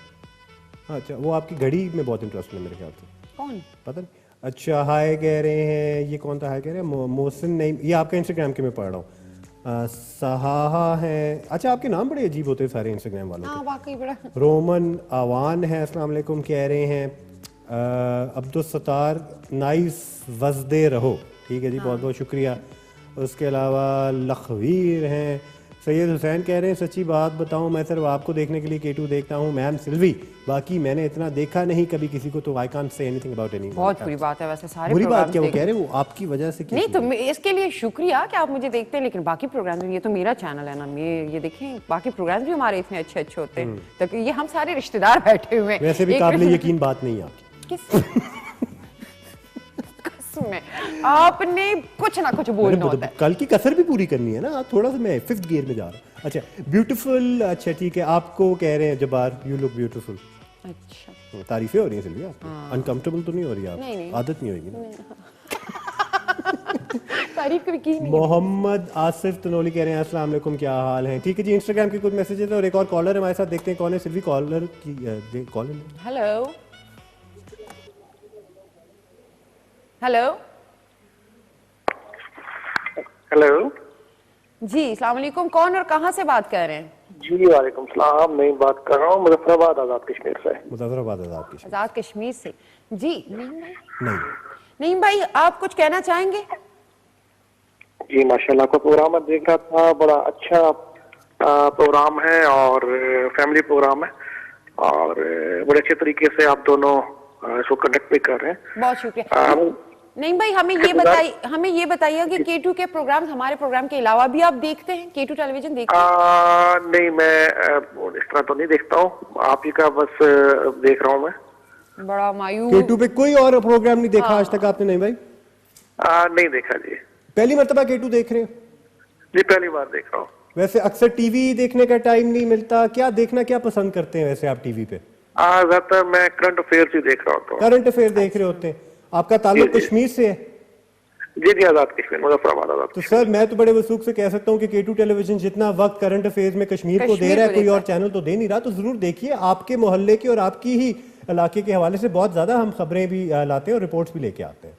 अच्छा, वो आपकी घड़ी में बहुत इंटरेस्ट है मेरे ख्याल से, कौन? पता नहीं। अच्छा, हाय कह रहे हैं, ये कौन था हाय कह रहे हैं? मोहसिन नहीं, ये आपका इंस्टाग्राम के मैं पढ़ रहा हूँ। सहाहा है। अच्छा, आपके नाम बड़े अजीब होते हैं सारे इंस्टाग्राम वालों हाँ के। वाकई बड़ा। रोमन आवान है, अस्सलाम वालेकुम कह रहे हैं। अब्दुल सत्तार नाइस वजदे रहो, ठीक है जी, बहुत बहुत शुक्रिया। उसके अलावा लखवीर हैं, सैयद हुसैन कह रहे हैं सच्ची बात बताऊं मैं सिर्फ आपको देखने के लिए K2 देखता हूं मैम सिल्वी, बाकी मैंने इतना देखा नहीं कभी किसी को, तो I can't say anything about any. बहुत बुरी बात है वैसे, सारे बुरी बात प्रोग्राम्स क्या वो देख- कह रहे हैं, वो आपकी वजह से नहीं तो इसके लिए शुक्रिया कि आप मुझे देखते हैं, लेकिन बाकी प्रोग्राम, ये तो मेरा चैनल है ना, ये देखें बाकी प्रोग्राम भी हमारे इतने अच्छे अच्छे होते हैं, तो ये हम सारे रिश्तेदार बैठे हुए हैं। वैसे भी एक- काबिल यकीन बात नहीं है आपकी। किस कसम है, आपने कुछ ना कुछ बोलना होता है। कल की कसर भी पूरी करनी है ना, थोड़ा सा मैं 5th गियर में जा रहा हूँ। अच्छा ब्यूटीफुल, अच्छा ठीक है, आपको कह रहे हैं जब्बार यू लुक ब्यूटीफुल। अच्छा तारीफें हो रही हैं सिल्वी आपकी, अनकंफर्टेबल तो नहीं हो रही आप? नहीं। आदत नहीं होगी ना। तारीफ कभी की नहीं। मोहम्मद आसिफ तनोली कह रहे हैं अस्सलाम वालेकुम, क्या हाल है? ठीक है जी, इंस्टाग्राम के कुछ मैसेजेस हैं और एक और कॉलर हमारे साथ, देखते हैं कौन है। सिल्वी कॉलर की कॉलर हेलो हेलो हेलो जी, अस्सलाम वालेकुम, कौन और कहाँ से बात कर रहे हैं? जी वालेकुम सलाम, मैं बात कर रहा हूँ मुजफ्फराबाद आजाद कश्मीर से। मुजफ्फराबाद आजाद की आजाद कश्मीर से जी। नहीं नहीं भाई, आप कुछ कहना चाहेंगे? जी माशाल्लाह, आपका प्रोग्राम मैं देख रहा था, बड़ा अच्छा प्रोग्राम है और फैमिली प्रोग्राम है और बड़े अच्छे तरीके से आप दोनों इसको कंडक्ट भी कर रहे हैं। बहुत शुक्रिया। नहीं भाई, हमें ये बताइए कि K2 के प्रोग्राम, हमारे प्रोग्राम के अलावा भी आप देखते हैं? K2 टेलीविजन देखते हैं? नहीं, मैं इस तरह तो नहीं देखता हूँ, आप ही का बस देख रहा हूँ मैं। बड़ा मायूस। K2 पे कोई और प्रोग्राम नहीं देखा आज तक आपने? नहीं भाई, नहीं देखा जी। पहली मर्तबा K2 देख रहे हो? जी पहली बार देख रहा हूँ। वैसे अक्सर टीवी देखने का टाइम नहीं मिलता, क्या देखना क्या पसंद करते हैं वैसे आप टीवी पे? ज्यादातर मैं करंट अफेयर्स ही देख रहा होता हूँ। करंट अफेयर देख रहे होते हैं। आपका ताल्लुक जी, जी। कश्मीर से है? जी जी, आजाद कश्मीर, मुजफ्फराबाद आजाद। तो सर मैं तो बड़े वसूख से कह सकता हूँ कि K2 टेलीविजन जितना वक्त करंट अफेयर्स में कश्मीर को दे रहा है, कोई और चैनल तो दे नहीं रहा। तो जरूर देखिए, आपके मोहल्ले की और आपकी ही इलाके के हवाले से बहुत ज्यादा हम खबरें भी लाते हैं और रिपोर्ट्स भी लेके आते हैं।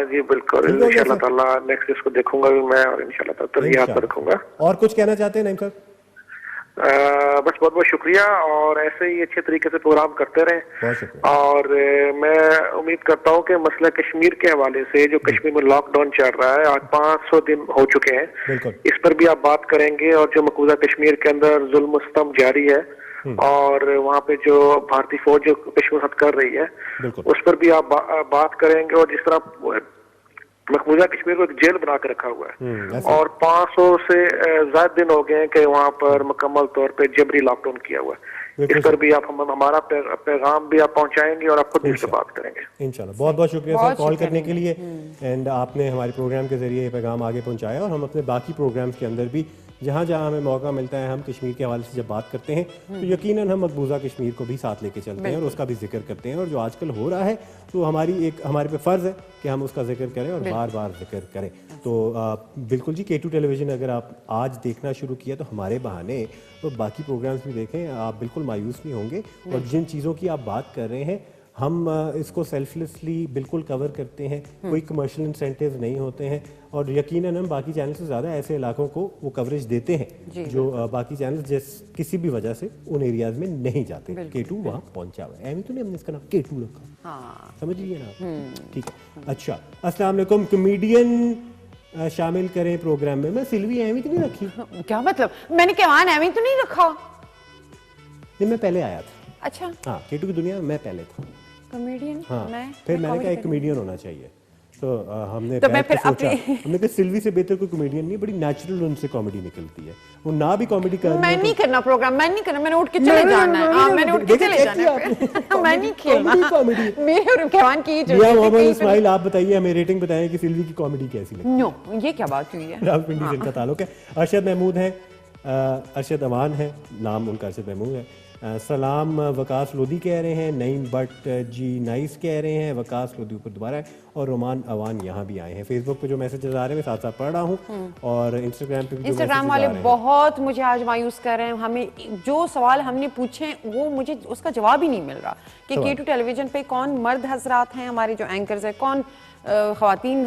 जी बिल्कुल, ठीक हो गया इंशाल्लाह सर? ताला नेक्स्ट इसको देखूंगा भी मैं और इंशाल्लाह ताला याद इंशाल्लाह। रखूंगा। और कुछ कहना चाहते हैं नईम सर? बस बहुत बहुत शुक्रिया और ऐसे ही अच्छे तरीके से प्रोग्राम करते रहें। बहुत शुक्रिया। और मैं उम्मीद करता हूँ कि मसला कश्मीर के हवाले से जो कश्मीर में लॉकडाउन चल रहा है, आज 500 दिन हो चुके हैं, बिल्कुल। इस पर भी आप बात करेंगे और जो मकबूजा कश्मीर के अंदर जुल्म स्तम जारी है और वहाँ पे जो भारतीय फौज जो कश्मीर साथ कर रही है, बिल्कुल। उस पर भी आप बात करेंगे और जिस तरह मकबूजा कश्मीर को एक जेल बना के रखा हुआ है ऐसे। और 500 से ज्यादा दिन हो गए हैं कि वहाँ पर मुकम्मल तौर पे जबरी लॉकडाउन किया हुआ है। बिल्कुल इस पर भी आप हमारा पैगाम भी आप पहुंचाएंगे और आप खुद इससे बात करेंगे। इंशाल्लाह। बहुत बहुत शुक्रिया सर बहुत कॉल शुक्रिया। करने के लिए, एंड आपने हमारे प्रोग्राम के जरिए ये पैगाम आगे पहुंचाया और हम अपने बाकी प्रोग्राम्स के अंदर भी जहाँ जहाँ हमें मौका मिलता है हम कश्मीर के हवाले से जब बात करते हैं तो यकीनन हम मकबूजा कश्मीर को भी साथ लेके चलते हैं और उसका भी जिक्र करते हैं। और जो आजकल हो रहा है तो हमारे पे फ़र्ज़ है कि हम उसका जिक्र करें और बार बार जिक्र करें। तो बिल्कुल जी, K2 टेलीविज़न अगर आप आज देखना शुरू किया तो हमारे बहाने तो बाकी प्रोग्राम्स भी देखें, आप बिल्कुल मायूस नहीं होंगे। और जिन चीज़ों की आप बात कर रहे हैं हम इसको सेल्फलेसली बिल्कुल कवर करते हैं, कोई कमर्शियल इंसेंटिव नहीं होते हैं और यकीनन हम बाकी चैनल से ज़्यादा ऐसे इलाकों को वो कवरेज देते हैं जो बाकी चैनल किसी भी वजह से उन एरियाज में नहीं जाते। K2 वहाँ पहुँचा हुआ है, तो नहीं हमने इसका नाम K2 रखा। हाँ। समझ लिए ना आप? ठीक है। अच्छा, अस्सलाम वालेकुम। कॉमेडियन शामिल करें प्रोग्राम में। मैं सिल्वी एमी तो नहीं रखी? क्या मतलब? मैंने केवान एमी तो नहीं रखा। नहीं, मैं पहले आया था। अच्छा, हाँ, K2 की दुनिया में मैं पहले था। कॉमेडियन। हाँ, मैं फिर मैंने कहा comedy एक कॉमेडियन होना चाहिए, तो हमने तो मैं बैठ के फिर सोचा, अपनी- हमने कहा सिल्वी से बेहतर कोई कॉमेडियन नहीं, बड़ी नेचुरल उनसे कॉमेडी निकलती है। वो ना भी कॉमेडी कर मैं नहीं करना प्रोग्राम, मैं नहीं करना, मैंने उठ के चले जाना है। हाँ, मैंने उठ के चले जाना है। मैं नहीं खेलना। कॉमेडी। मेरे और केवान की जो मियां मोहम्मद इस्माइल, आप बताइए, हमें रेटिंग बताएं कि सिल्वी की कॉमेडी कैसी लगती नो, ये क्या बात हुई है? है। रावलपिंडी से इनका ताल्लुक है। अरशद महमूद है, अरशद अवान है नाम उनका, अरशद महमूद है। सलाम वकास लोधी कह रहे हैं, नईम बट जी नाइस कह रहे हैं, वकास लोधी ऊपर दोबारा है और रोमान अवान यहाँ भी आए हैं। फेसबुक पे जो मैसेजेस आ रहे हैं मैं साथ साथ पढ़ रहा हूँ और इंस्टाग्राम पे भी जो इंस्टाग्राम messages वाले आ रहे हैं। बहुत मुझे आज मायूस कर रहे हैं। हमें जो सवाल हमने पूछे वो मुझे उसका जवाब ही नहीं मिल रहा कि सवाल। K2 टेलीविजन पे कौन मर्द हजरात हैं हमारे जो एंकर्स हैं, कौन खवातीन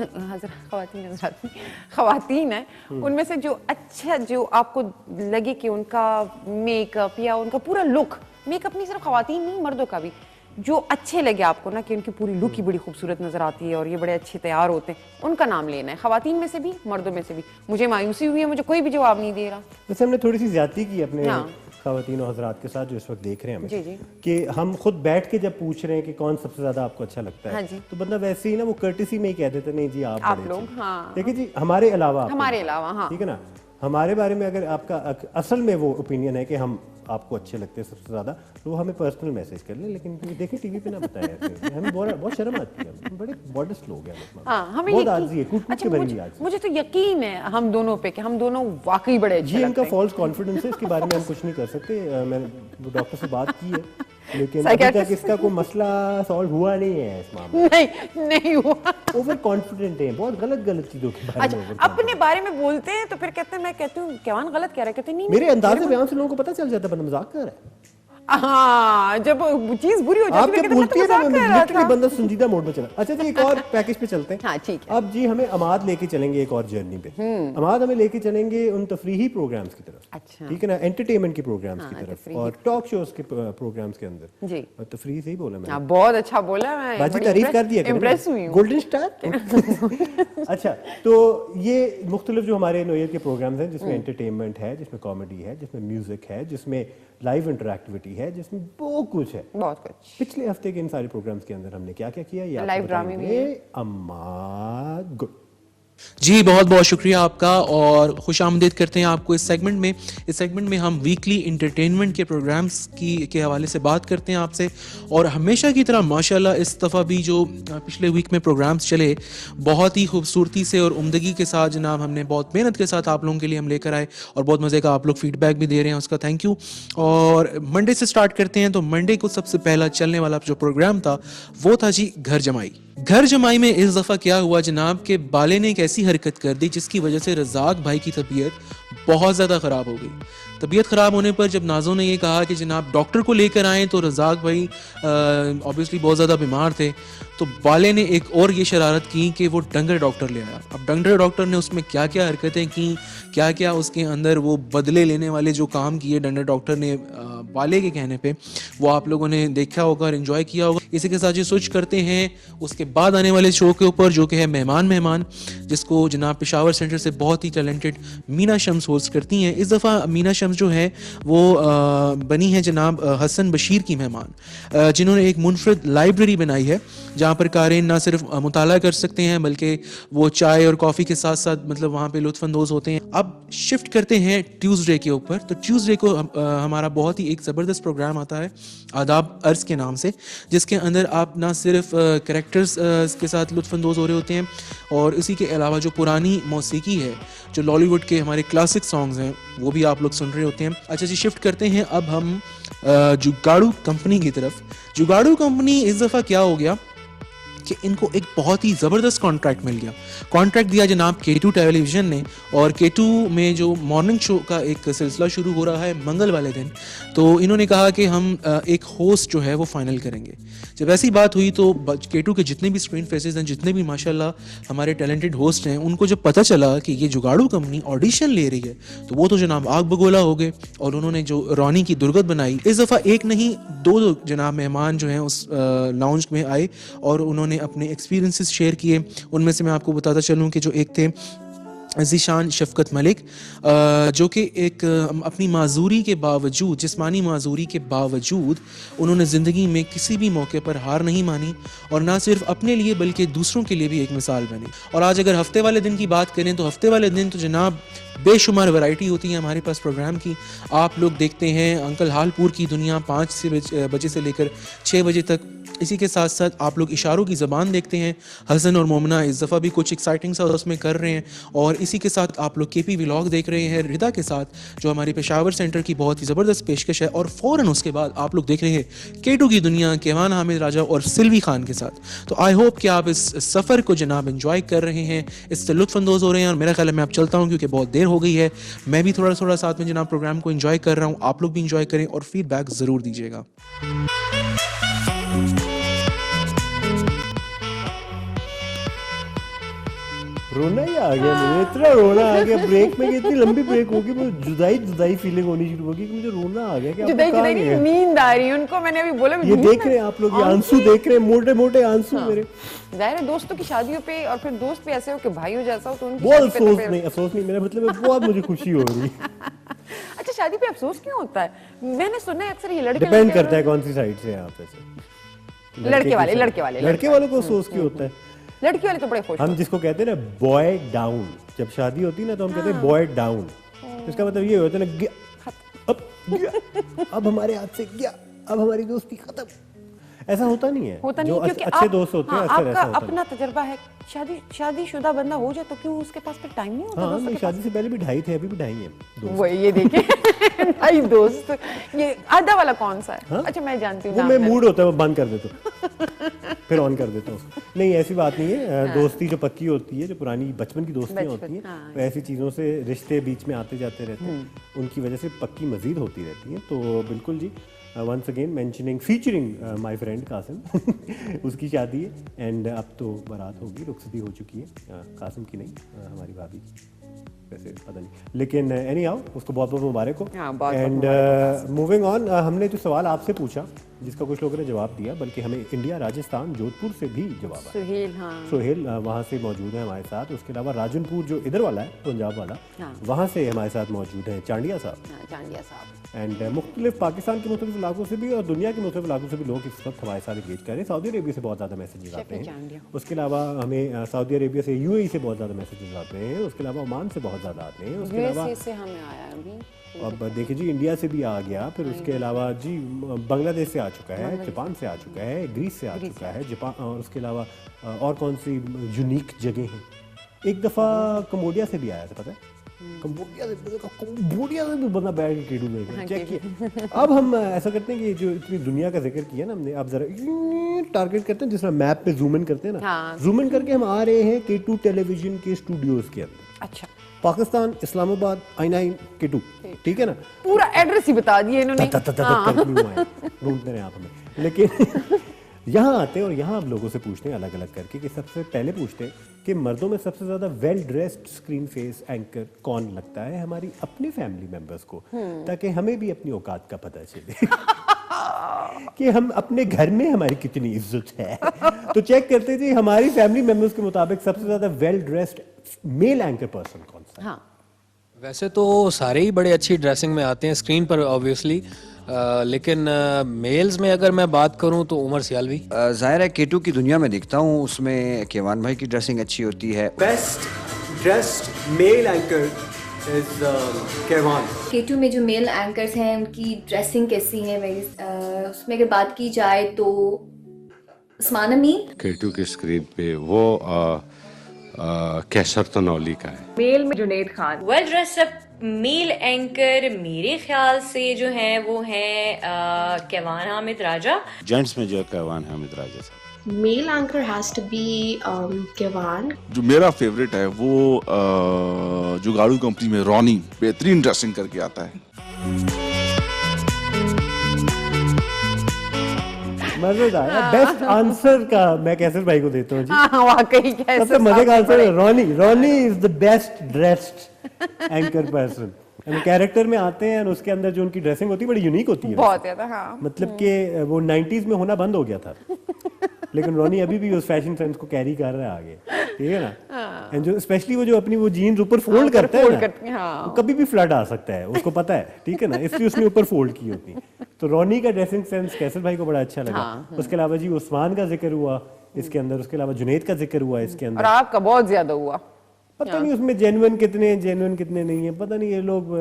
है, उनमें से जो अच्छा, जो आपको लगे कि उनका मेकअप या उनका पूरा लुक, मेकअप नहीं सिर्फ खवातीन नहीं, मर्दों का भी, जो अच्छे लगे आपको ना, कि उनकी पूरी लुक ही बड़ी खूबसूरत नजर आती है और ये बड़े अच्छे तैयार होते हैं, उनका नाम लेना है, खवातीन में से भी मर्दों में से भी। मुझे मायूसी हुई है, मुझे कोई भी जवाब नहीं दे रहा। वैसे हमने थोड़ी सी ज्यादती की अपने हाँ। खवातीन और हजरात के साथ जो इस वक्त देख रहे हैं हमें, जी, जी। कि हम खुद बैठ के जब पूछ रहे हैं कि कौन सबसे ज्यादा आपको अच्छा लगता है, हाँ जी। तो बंदा वैसे ही ना वो कर्टिसी में ही कह देता नहीं जी आप आप बड़े लोग, अच्छे। हाँ। देखिए जी, हमारे अलावा हमारे अलावा, हाँ। ठीक है ना, हमारे बारे में अगर आपका असल में वो ओपिनियन है कि हम आपको अच्छे लगते हैं सबसे ज्यादा, तो वो हमें पर्सनल मैसेज कर ले, लेकिन देखिए टीवी पे ना बताया ऐसे। हमें बहुत शर्म आती है, हम बड़े मॉडेस्ट लोग हैं हम। हाँ, हमें बहुत यकीन- आजी है, कूट अच्छा, के भरी मुझे, आजी। मुझे तो यकीन है हम दोनों पे कि हम दोनों वाकई बड़े अच्छे ये लगते इनका हैं। फॉल्स कॉन्फिडेंस है, इसके बारे में हम कुछ नहीं कर सकते। मैंने डॉक्टर से बात की है, लेकिन अभी Psychiatrist- तक इसका कोई मसला सॉल्व हुआ नहीं है इस मामले में। नहीं हुआ। ओवर कॉन्फिडेंट है, बहुत गलत चीजों के बारे में अच्छा, over अपने बारे में बोलते हैं तो फिर कहते हैं, मैं कहती हूँ कैवान गलत कह रहा है, कहते हैं नहीं मेरे नहीं, अंदाज मेरे बयान से लोगों को पता चल जाता है बंदा मजाक कर रहा है। हाँ, जब चीज बुरी हो जाती आप है जब कहते हैं, मैं बोलती तो है ना, मजाक कर रहा लिटरली था। बंदा संजीदा मोड में चला। अच्छा जी, एक और पैकेज पे चलते हैं। हाँ, ठीक है। अब जी हमें अमाद लेके चलेंगे एक और जर्नी पे। अमाद हमें लेके चलेंगे उन तफरीही प्रोग्राम्स की तरफ, अच्छा। ठीक है ना, एंटरटेनमेंट के प्रोग्राम्स हाँ, की तरफ तफरीही। और टॉक शोज के प्रोग्राम्स के अंदर। जी। और तफरीही से ही बोला मैंने। हाँ, बहुत अच्छा बोला, मैं बाजी बड़ी तारीफ कर दिया इम्प्रेस हुई हूँ। Golden star. अच्छा, तो ये मुख्तलिफ जो हमारे नोयत के प्रोग्राम्स हैं, जिसमें एंटरटेनमेंट है, जिसमें कॉमेडी है, जिसमें म्यूजिक है, जिसमें लाइव इंटरएक्टिविटी है, जिसमें बहुत कुछ है। बहुत कुछ। पिछले हफ्ते के इन सारे प्रोग्राम्स के अंदर हमने क्या क्या किया, ये लाइव ड्रामे भी है। अम्मा गुड। जी बहुत बहुत शुक्रिया आपका और खुश आमदीद करते हैं आपको इस सेगमेंट में। इस सेगमेंट में हम वीकली इंटरटेनमेंट के प्रोग्राम्स के हवाले से बात करते हैं आपसे, और हमेशा की तरह माशाल्लाह इस दफ़ा भी जो पिछले वीक में प्रोग्राम्स चले बहुत ही खूबसूरती से और उम्दगी के साथ जनाब, हमने बहुत मेहनत के साथ आप लोगों के लिए हम लेकर आए और बहुत मज़े का आप लोग फीडबैक भी दे रहे हैं, उसका थैंक यू। और मंडे से स्टार्ट करते हैं। तो मंडे को सबसे पहला चलने वाला जो प्रोग्राम था वो था जी घर जमाई। घर जमाई में इस दफ़ा क्या हुआ जनाब के बाले ने एक ऐसी हरकत कर दी जिसकी वजह से रज़ाक भाई की तबीयत बहुत ज़्यादा ख़राब हो गई। तबीयत ख़राब होने पर जब नाज़ो ने ये कहा कि जनाब डॉक्टर को लेकर आएँ, तो रज़ाक भाई ऑब्वियसली बहुत ज़्यादा बीमार थे, तो बाले ने एक और ये शरारत की कि वो डंगर डॉक्टर ले आया। अब डंगर डॉक्टर ने उसमें क्या क्या हरकतें की, क्या क्या उसके अंदर वो बदले लेने वाले जो काम किए डंगर डॉक्टर ने बाले के कहने पे, वो आप लोगों ने देखा होगा और एंजॉय किया होगा। इसी के साथ ये स्विच करते हैं उसके बाद आने वाले शो के ऊपर, जो कि है मेहमान, जिसको जनाब पेशावर सेंटर से बहुत ही टैलेंटेड मीना शम्स होस्ट करती हैं। इस दफ़ा मीना शम्स जो है वो बनी है जनाब हसन बशीर की मेहमान, जिन्होंने एक मुनफरद लाइब्रेरी बनाई है जहाँ पर कारीन ना सिर्फ मुताला कर सकते हैं बल्कि वो चाय और कॉफ़ी के साथ साथ मतलब वहाँ पे लुत्फ़अंदोज़ होते हैं। अब शिफ्ट करते हैं ट्यूसडे के ऊपर। तो ट्यूसडे को हमारा बहुत ही एक ज़बरदस्त प्रोग्राम आता है आदाब अर्ज़ के नाम से, जिसके अंदर आप ना सिर्फ कैरेक्टर्स के साथ लुत्फ़अंदोज़ हो रहे होते हैं और इसी के अलावा जो पुरानी मौसीकी है, जो लॉलीवुड के हमारे क्लासिक सॉन्ग्स हैं, वो भी आप लोग सुन रहे होते हैं। अच्छा जी, शिफ्ट करते हैं अब हम जुगाड़ू कंपनी की तरफ। जुगाड़ू कंपनी इस दफ़ा क्या हो गया कि इनको एक बहुत ही ज़बरदस्त कॉन्ट्रैक्ट मिल गया। कॉन्ट्रैक्ट दिया जनाब K2 टेलीविज़न ने, और K2 में जो मॉर्निंग शो का एक सिलसिला शुरू हो रहा है मंगल वाले दिन, तो इन्होंने कहा कि हम एक होस्ट जो है वो फाइनल करेंगे। जब ऐसी बात हुई तो K2 के जितने भी स्क्रीन फेसेस हैं, जितने भी माशाल्लाह हमारे टैलेंटेड होस्ट हैं, उनको जब पता चला कि ये जुगाड़ू कंपनी ऑडिशन ले रही है, तो वो तो जनाब आग बगोला हो गए और उन्होंने जो रौनी की दुर्गत बनाई। इस दफ़ा एक नहीं दो जनाब मेहमान जो हैं उस लाउंज में आए और उन्होंने अपने एक्सपीरियंसेस शेयर किए। उनमें से मैं आपको बताता चलूं कि जो एक थे ज़ीशान शफ़क़त मलिक, जो कि एक अपनी माजूरी के बावजूद, जिस्मानी माजूरी के बावजूद उन्होंने ज़िंदगी में किसी भी मौके पर हार नहीं मानी और ना सिर्फ अपने लिए बल्कि दूसरों के लिए भी एक मिसाल बनी। और आज अगर हफ्ते वाले दिन की बात करें तो हफ्ते वाले दिन तो जनाब बेशुमार वैरायटी होती है हमारे पास प्रोग्राम की। आप लोग देखते हैं अंकल हालपुर की दुनिया 5 बजे से लेकर 6 बजे तक। इसी के साथ साथ आप लोग इशारों की ज़बान देखते हैं, हसन और मोमना इस दफ़ा भी कुछ एक्साइटिंग सा उसमें कर रहे हैं। और इसी के साथ आप लोग KP व्लॉग देख रहे हैं रिदा के साथ, जो हमारी पेशावर सेंटर की बहुत ही ज़बरदस्त पेशकश है। और फ़ौरन उसके बाद आप लोग देख रहे हैं K2 की दुनिया केवान हामिद राजा और सिल्वी खान के साथ। तो आई होप कि आप इस सफ़र को जनाब एंजॉय कर रहे हैं, इससे लुत्फ़अंदोज़ हो रहे हैं। और मेरा ख्याल है मैं अब चलता हूँ क्योंकि बहुत देर हो गई है। मैं भी थोड़ा थोड़ा साथ में जनाब प्रोग्राम को एंजॉय कर रहा हूँ, आप लोग भी एंजॉय करें और फीडबैक ज़रूर दीजिएगा। रोना ही आ गया मुझे, इतना रोना आ गया ब्रेक में, इतनी लंबी ब्रेक होगी, मुझे जुदाई फीलिंग होनी शुरू होगी कि मुझे रोना आ गया कि आप जुदाई कहाँ जुदाई गए? नींद आ रही है उनको, मैंने अभी बोला ये देख रहे हैं आप लोग, ये आंसू देख रहे हैं, मोटे मोटे आंसू मेरे। जाहिर है दोस्तों की शादियों पे, और फिर दोस्त भी ऐसे हो कि भाइयों जैसा हो, तो उनकी बहुत शादी पे तो अफसोस फिर- नहीं, अफसोस नहीं, मेरा मतलब है बहुत मुझे खुशी हो रही है। अच्छा, शादी पे अफसोस क्यों होता है? मैंने सुना है अक्सर ये लड़के डिपेंड करता है कौन सी साइड से हैं आप ऐसे। लड़के वाले लड़के वालों को अफसोस क्यों होता है? लड़की वाले तो बड़े खुश हम जिसको कहते हैं ना बॉय डाउन, जब शादी होती है ना तो हम कहते हैं बॉय डाउन, इसका मतलब ये होता है ना गया, अब हमारे हाथ से गया, अब हमारी दोस्ती खत्म। ऐसा होता नहीं है, होता नहीं जो है, क्योंकि अच्छे दोस्त होते हैं अक्सर ऐसा आपका होता है। अपना तजर्बा है, शादीशुदा बंदा हो जाए तो क्यों उसके पास फिर टाइम नहीं होता हाँ, दोस्तों नहीं के पास? शादी से पहले भी ढाई थे, अभी भी ढाई हैं दोस्त। वही, ये देखिए भाई दोस्त, ये आधा वाला कौन सा है? हाँ? अच्छा, मैं जानती हूँ वो नाम मैं है। मूड होता है वो बंद कर देता हूँ फिर ऑन कर देता हूँ उसको। नहीं ऐसी बात नहीं है, दोस्ती जो पक्की होती है, जो पुरानी बचपन की दोस्तियाँ बचपन, होती हैं, हाँ। तो ऐसी चीज़ों से रिश्ते बीच में आते जाते रहते हैं, उनकी वजह से पक्की मजीद होती रहती है। तो बिल्कुल जी, once again mentioning featuring my friend Kasim उसकी शादी है एंड अब तो बारात होगी, रुखसती हो चुकी है, कासिम की नहीं, हमारी भाभी की, वैसे पता नहीं, लेकिन एनी हाउ उसको बहुत बहुत मुबारक हो। हाँ, बहुत-बहुत एंड मूविंग ऑन, हमने जो सवाल आपसे पूछा जिसका कुछ लोगों ने जवाब दिया, बल्कि हमें इंडिया, राजस्थान, जोधपुर से भी जवाब आया। सुहेल, हाँ सोहेल वहाँ से मौजूद है हमारे साथ, उसके अलावा राजनपुर जो इधर वाला है, पंजाब वाला, हाँ। वहाँ से हमारे साथ मौजूद हैं चांडिया साहब। हाँ, जानिया साहब। एंड मुख्तलिफ पाकिस्तान के मुख्तलिफ इलाकों से भी और दुनिया के मुख्तलिफ इलाकों से भी लोग इस वक्त हमारे साथ एंगेज कर रहे हैं। सऊदी अरेबिया से बहुत ज़्यादा मैसेजेस आते हैं, चांडिया। उसके अलावा हमें सऊदी अरेबिया से, यूएई से बहुत ज़्यादा मैसेजेस आते हैं, उसके अलावा ओमान से बहुत ज़्यादा आते हैं, उसके अलावा यूएसए से हमें आया अभी, अब देखिए जी इंडिया से भी आ गया, फिर उसके अलावा जी बांग्लादेश से आ चुका है, जापान से आ चुका है, ग्रीस से आ चुका है, जापान, और उसके अलावा और कौन सी यूनिक जगह हैं, एक दफ़ा कम्बोडिया से भी आया था, पता है कम्बोडिया से भी बंदा बैठ के केडू में गया, चेक किया। अब हम ऐसा करते हैं कि जो इतनी दुनिया का जिक्र किया ना हमने, अब जरा टारगेट करते हैं, जिस तरह मैप पे जूम इन करते हैं ना, हाँ। जूम इन करके हम आ रहे हैं K2 टेलीविजन के स्टूडियोज के अंदर, अच्छा, पाकिस्तान, इस्लामाबाद, I9 K2, ठीक है ना, पूरा एड्रेस ही बता दिया इन्होंने। ढूंढते रहे आप हमें, लेकिन यहाँ आते हैं और यहाँ अब लोगों से पूछते हैं अलग अलग करके, कि सबसे पहले पूछते हैं कि मर्दों में सबसे ज्यादा well dressed screen face anchor कौन लगता है हमारी अपनी फैमिली मेंबर्स को, ताकि हमें भी अपनी औकात का पता चले कि हम अपने घर में हमारी कितनी इज्जत है। तो चेक करते थे हमारी फैमिली मेंबर्स के मुताबिक सबसे ज्यादा well dressed male anchor person कौन सा है? हाँ, वैसे तो सारे ही बड़े अच्छी ड्रेसिंग में आते हैं स्क्रीन पर ऑब्वियसली, लेकिन मेल्स में अगर मैं बात करूं तो उमर सियालवी। जाहिर है K2 की दुनिया में दिखता हूँ, उसमें केवान भाई की ड्रेसिंग अच्छी होती है। Best dressed male anchor is Kaiwan. K2 में जो मेल एंकर्स हैं उनकी ड्रेसिंग कैसी है, उसमें अगर बात की जाए तो उस्मान अमीन। K2 की स्क्रीन पे वो कैसर तनौली का है। मेल में Junaid Khan. Well dressed up male anchor मेरे ख्याल से जो है वो है केवान हामिद राजा। जेंट्स में जो है Kevan Hamid Raja sahab. Male anchor has to be Kaiwan. जो मेरा फेवरेट है वो जुगाड़ू कंपनी में रॉनी बेहतरीन ड्रेसिंग करके आता है। मजेदार, बेस्ट आंसर का मैं कैसर भाई को देता हूँ जी। हाँ, वाकई कैसर सबसे मजे का साहब आंसर है बड़े- Ronnie is the best dressed anchor person. Character में आते हैं और उसके अंदर जो उनकी ड्रेसिंग होती है बड़ी यूनिक होती है, बहुत ज्यादा, हाँ। मतलब कि वो 90s में होना बंद हो गया था लेकिन रॉनी अभी भी उस फैशन सेंस को कैरी कर रहा है आगे, ठीक है ना। एंड जो स्पेशली वो जो अपनी वो जीन्स ऊपर फोल्ड करता है ना, वो कभी भी फ्लड आ सकता है, उसको पता है, ठीक है ना, इसलिए उसने ऊपर फोल्ड की होती। तो रॉनी का ड्रेसिंग सेंस कैसर भाई को बड़ा अच्छा लगा। उसके अलावा जी उस्मान का जिक्र हुआ इसके अंदर, उसके अलावा जुनैद का जिक्र हुआ इसके अंदर, और आपका बहुत ज्यादा हुआ। पता नहीं उसमें जेन्युइन कितने नहीं है, पता नहीं ये लोग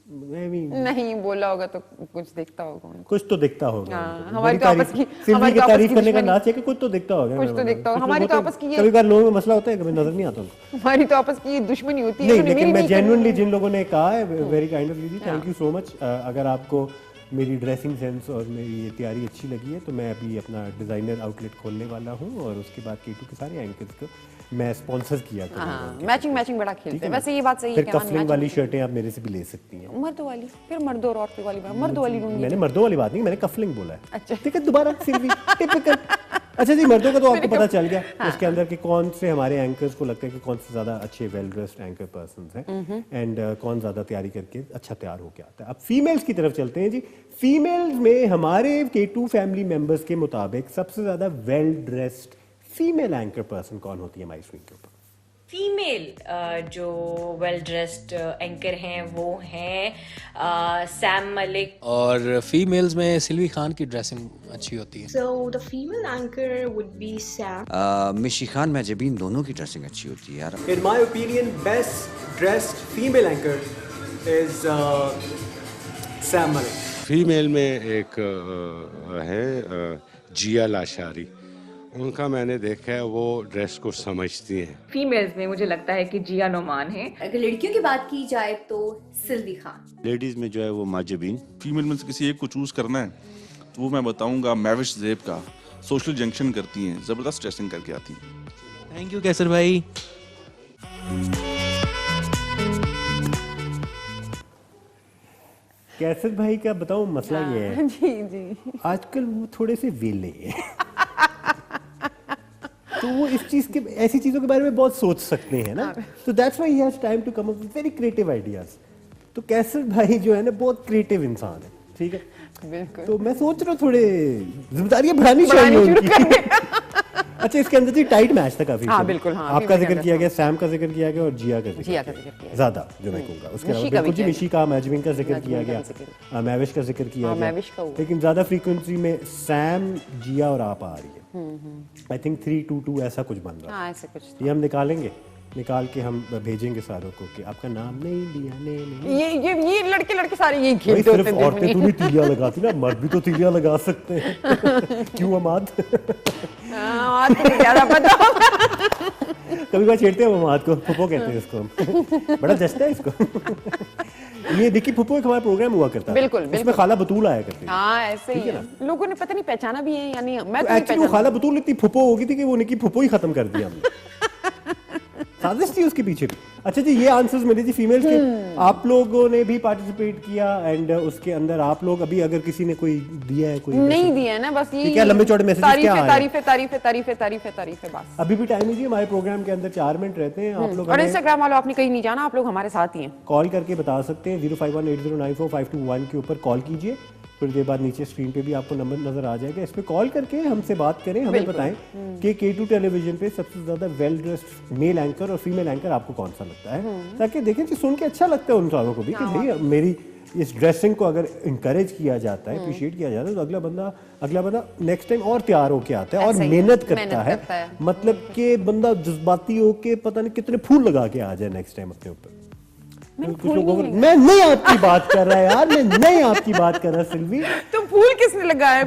नहीं बोला होगा तो कुछ दिखता होगा, कुछ तो दिखता होगा। हमारी तो आपस की सिल्वी की तारीफ करने का नाच है कि कुछ तो दिखता होगा, कुछ तो दिखता होगा। हमारी तो आपस की कभी बार लोगों में मसला होता है, कभी नजर नहीं आता उनको। हमारी तो आपस की दुश्मनी होती है। नहीं, लेकिन मैं जेन्युइनली जिन लोगों ने कहा है, very kind of you, thank you so much. अगर आपको मेरी ड्रेसिंग सेंस और मेरी ये तैयारी अच्छी लगी है तो मैं अभी अपना डिजाइनर आउटलेट खोलने वाला हूँ और उसके बाद K2 के सारे एंकर्स को मैं स्पॉन्सर किया करूँगा। मैचिंग बड़ा खेलते हैं, वैसे ये बात सही है। फिर कफलिंग वाली शर्टें आप मेरे से भी ले सकती हैं, मर्दों वाली, फिर मर्दों और औरतों वाली, मर्दों वाली ढूंढिए। मैंने मर्दों वाली बात नहीं, मैंने कफलिंग बोला है। अच्छा, ठीक है, दोबारा सिल्वी टिपिकल अच्छा जी, मर्दों का तो आपको पता चल गया उसके अंदर कि कौन से हमारे एंकर्स को लगता है कि कौन से ज्यादा अच्छे वेल ड्रेस्ड एंकर पर्संस हैं एंड कौन ज्यादा तैयारी करके अच्छा तैयार होके आता है। अब फीमेल्स की तरफ चलते हैं जी। फीमेल्स में हमारे K2 फैमिली मेंबर्स के मुताबिक सबसे ज्यादा well dressed female anchor person कौन होती है हमारी स्क्रीन के ऊपर? फीमेल जो वेल ड्रेस्ड एंकर हैं वो हैं सैम मलिक। और फीमेल्स में सिल्वी खान की ड्रेसिंग अच्छी होती है। So the female anchor would be Sam. मिशी खान महजबीन दोनों की ड्रेसिंग अच्छी होती है यार। In my opinion, best dressed female anchor is Sam Malik. Female में एक है जिया लाशारी, उनका मैंने देखा है वो ड्रेस को समझती हैं। फीमेल्स में मुझे लगता है कि जिया नोमान है। अगर लड़कियों की बात की जाए तो सिल्वी खान। लेडीज में जो है वो माजबीन। फीमेल में से किसी एक को चूज करना है तो वो मैं बताऊंगा मैविश ज़ेब का। सोशल जंक्शन करती हैं, जबरदस्त ड्रेसिंग करके आती हैं। थैंक यू कैसर भाई। कैसर भाई का बताऊं मसला ये है जी जी, आजकल वो थोड़े से वेले हैं तो वो इस चीज के ऐसी चीजों के बारे में बहुत सोच सकते हैं ना, तो that's why he has time to come up with very creative ideas. तो कैसर भाई जो है ना बहुत क्रिएटिव इंसान है, ठीक है, बिल्कुल। तो मैं सोच रहा हूँ थोड़े जिम्मेदारियां बढ़ानी चाहिए उनकी। अच्छा, इसके अंदर जी टाइट मैच था काफी। हाँ, बिल्कुल, हाँ, आपका female जिक्र के किया अंदर, गया, सैम का जिक्र किया गया और जिया का जिया का जिक्र किया ज्यादा जो मैं कहूँगा। उसके अलावा निशी का बिल्कुल भी जी किया। निशी का, मैजविन का जिक्र किया मैजविन गया, का जिक्र। मैविश का जिक्र किया हाँ, गया, मैविश का हुआ। लेकिन ज्यादा फ्रीक्वेंसी में सैम, जिया और आप आ रही है। आई थिंक 3-2-2 ऐसा कुछ बन रहा है। हाँ, ऐसे कुछ ये हम निकालेंगे, निकाल के हम भेजेंगे सारों को कि आपका नाम नहीं लिया, नहीं ये लड़के सारे यही भाई, खेलते होते सिर्फ हैं औरतें तो नहीं तीलियां लगाती ना, मर्द भी तो तीलियां लगा सकते हैं। क्यों अमाद? आज तो ज्यादा पता कभी बार छेड़ते हैं वो अमाद को, फुप्पो कहते हैं इसको हम। बड़ा जचता है इसको। ये देखिए फुप्पो एक हमारा प्रोग्राम हुआ करता है, बिल्कुल, उसमें खाला बतूल आया करती है। हाँ, ऐसे ही है। लोगों ने पता नहीं पहचाना भी है, यानी मैं तो एक्चुअली वो खाला बतूल इतनी फुप्पो हो गई थी कि वो निकी फुप्पो ही खत्म कर दिया हमने। साजिश थी उसके पीछे भी। अच्छा जी, ये आंसर्स मिले जी फीमेल्स के। आप लोगों ने भी पार्टिसिपेट किया एंड उसके अंदर आप लोग अभी अगर किसी ने कोई दिया है, कोई नहीं दिया है ना, बस ये क्या लंबे चौड़े मैसेज क्या आए? तारीफे बस। अभी भी टाइम है जी, हमारे प्रोग्राम के अंदर 4 मिनट रहते हैं। आप लोग और इंस्टाग्राम वालों आपने कहीं नहीं जाना, आप लोग हमारे साथ ही हैं। कॉल करके बता सकते हैं 0518094521 के ऊपर कॉल कीजिए। फिर देर बाद नीचे स्क्रीन पे भी आपको नंबर नजर आ जाएगा, इस पे कॉल करके हमसे बात करें, हमें बताएं कि K2 टेलीविजन पे सबसे ज्यादा वेल ड्रेस्ड मेल एंकर और फीमेल एंकर आपको कौन सा लगता है, ताकि देखें कि सुन के अच्छा लगता है उन सारों को भी कि भाई मेरी इस ड्रेसिंग को अगर इंकरेज किया जाता है, अप्रिशिएट किया जाता है, तो अगला बंदा नेक्स्ट टाइम और तैयार होके आता है और मेहनत करता है। मतलब कि बंदा जज्बाती होके पता नहीं कितने फूल लगा के आ जाए नेक्स्ट टाइम अपने ऊपर। मैं नहीं आपकी बात कर रहा यार, मैं नहीं आपकी बात कर रहा सिल्वी। तो फूल किसने लगाया?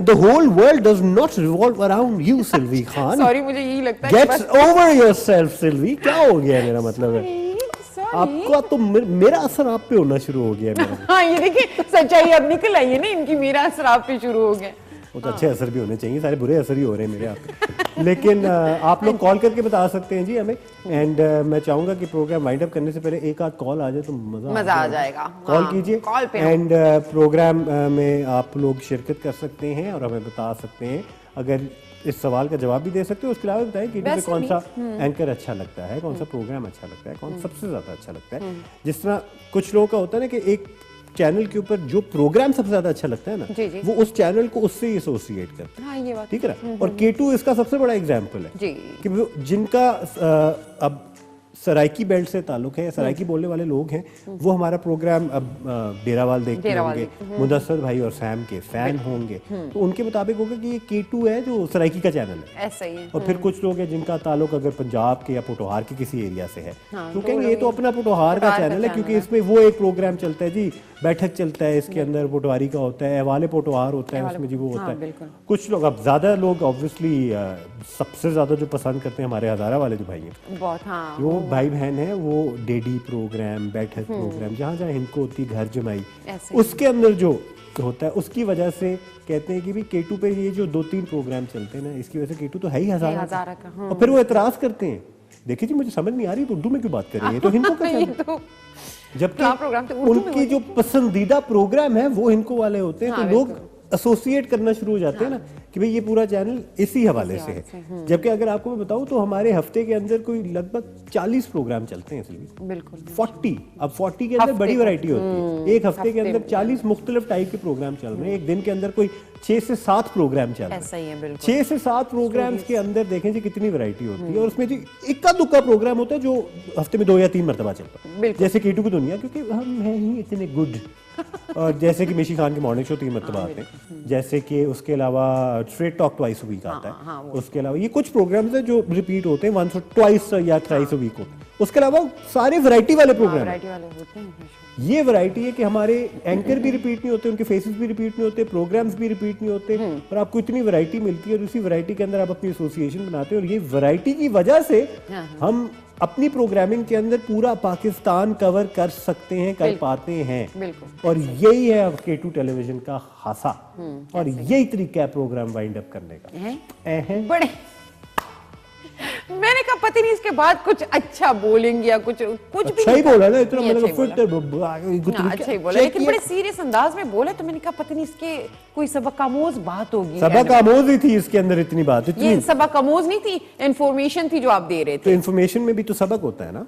The whole world does not revolve around you, Silvi Khan. Sorry, मुझे यही लगता है। Get over yourself, Silvi. क्या हो गया मेरा मतलब है? आपका तो मेरा असर आप पे होना शुरू हो गया मेरा। हाँ, ये देखिए सच्चाई अब निकल आई है ना इनकी, मेरा असर आप पे शुरू हो गया। वो तो अच्छे असर भी होने चाहिए, सारे बुरे असर ही हो रहे हैं मेरे आप पे। लेकिन आप लोग कॉल करके बता सकते हैं जी हमें। एंड मैं चाहूंगा कि प्रोग्राम वाइंड अप करने से पहले एक आध कॉल आ जाए तो मजा आ जाएगा। कॉल कीजिए एंड प्रोग्राम में आप लोग शिरकत कर सकते हैं और हमें बता सकते हैं, अगर इस सवाल का जवाब भी दे सकते हो। उसके अलावा बताएं कि मुझे कौन सा एंकर अच्छा लगता है, कौन सा प्रोग्राम अच्छा लगता है, कौन सबसे ज्यादा अच्छा लगता है। जिस तरह कुछ लोगों का होता है ना कि एक चैनल के ऊपर जो प्रोग्राम सबसे ज्यादा अच्छा लगता है ना, जी। वो उस चैनल को उससे ही एसोसिएट करते हैं। हाँ, ये बात ठीक है ना। और K2 इसका सबसे बड़ा एग्जाम्पल है जी। कि जिनका अब सराइकी बेल्ट से ताल्लुक है, सराइकी बोलने वाले लोग हैं, वो हमारा प्रोग्राम अब डेरावाल देखते होंगे, मुदस्सर भाई और सैम के फैन होंगे, तो उनके मुताबिक होगा कि ये K2 है जो सराइकी का चैनल है। ऐसा ही है। और फिर कुछ लोग हैं जिनका ताल्लुक अगर पंजाब के या पोटोहार के किसी एरिया से है, तो कहेंगे ये तो अपना पोटोहार का चैनल है, क्योंकि इसमें वो एक प्रोग्राम चलता है जी, बैठक चलता है, इसके अंदर पोटवारी का होता है, अहवाले पोटोहार होता है, उसमें जी वो होता है। कुछ लोग, अब ज्यादा लोग ऑब्वियसली सबसे ज्यादा जो पसंद करते हैं हमारे हजारा वाले जो भाई हैं, बहुत, हाँ, वो भाई बहन है, वो डेडी प्रोग्राम, बैठक प्रोग्राम, जहाँ जहाँ इनको होती घर जमाई, उसके अंदर जो होता है, उसकी वजह से कहते हैं कि भी K2 पे ये जो 2-3 प्रोग्राम चलते हैं ना, इसकी वजह से K2 तो है ही हजारा का। और फिर वो एतराज करते हैं, देखिए जी मुझे समझ नहीं आ रही तो उर्दू में क्यों बात कर रही है, तो हिंदू का चैनल, जबकि उनकी जो पसंदीदा प्रोग्राम है वो इनको वाले होते हैं। तो लोग एसोसिएट करना शुरू हो जाते हैं ना कि भाई ये पूरा चैनल इसी हवाले से है। जबकि अगर आपको मैं बताऊं तो हमारे हफ्ते के अंदर कोई लगभग 40 प्रोग्राम चलते हैं सिल्वी। बिल्कुल 40। अब 40 के अंदर बड़ी वैरायटी होती है। एक हफ्ते के अंदर 40 मुख्तलिफ टाइप के प्रोग्राम चल रहे हैं। एक दिन के अंदर कोई 6 से 7 प्रोग्राम चल रहे हैं। ऐसा ही है बिल्कुल। 6 से 7 प्रोग्राम्स के अंदर देखें जी कितनी वैरायटी होती है और उसमें जी इक्का दुक्का प्रोग्राम होता है जो हफ्ते में 2 या 3 मरतबा चलता है। जैसे केटू की दुनिया, क्योंकि हम हैं ही इतने गुड। और जैसे कि मिशी खान के मॉर्निंग शो 3 मरतबा आते हैं। जैसे कि उसके अलावा स्ट्रेट टॉक ट्वाइस वीक आता है। उसके अलावा ये कुछ प्रोग्राम्स हैं जो रिपीट होते हैं वंस और ट्वाइस या थ्राइस वीक होते हैं। उसके अलावा सारे वैरायटी वाले प्रोग्राम ये वैरायटी है कि हमारे एंकर भी रिपीट नहीं होते, उनके फेसेस भी रिपीट नहीं होते, प्रोग्राम्स भी रिपीट नहीं होते और आपको इतनी वैरायटी मिलती है और उसी वैरायटी के अंदर आप अपनी एसोसिएशन बनाते हैं और ये वैरायटी की वजह से हम अपनी प्रोग्रामिंग के अंदर पूरा पाकिस्तान कवर कर सकते हैं, कर पाते हैं। और यही है अब K2 टेलीविजन का खासा और यही तरीका है प्रोग्राम वाइंड अप करने का। बड़े मैंने कहा पता नहीं इसके बाद कुछ अच्छा बोलेंगे या कुछ भी अच्छा ही बोला ना, इतना मैंने अच्छा ही बोला, लेकिन बड़े सीरियस अंदाज में बोला तो मैंने कहा पता नहीं इसके कोई सबक आमोज बात होगी। सबक आमोज ही थी इसके अंदर, इतनी बात इतनी ये सबक आमोज नहीं थी, इन्फॉर्मेशन थी जो आप दे रहे थे। तो इन्फॉर्मेशन में भी तो सबक होता है ना।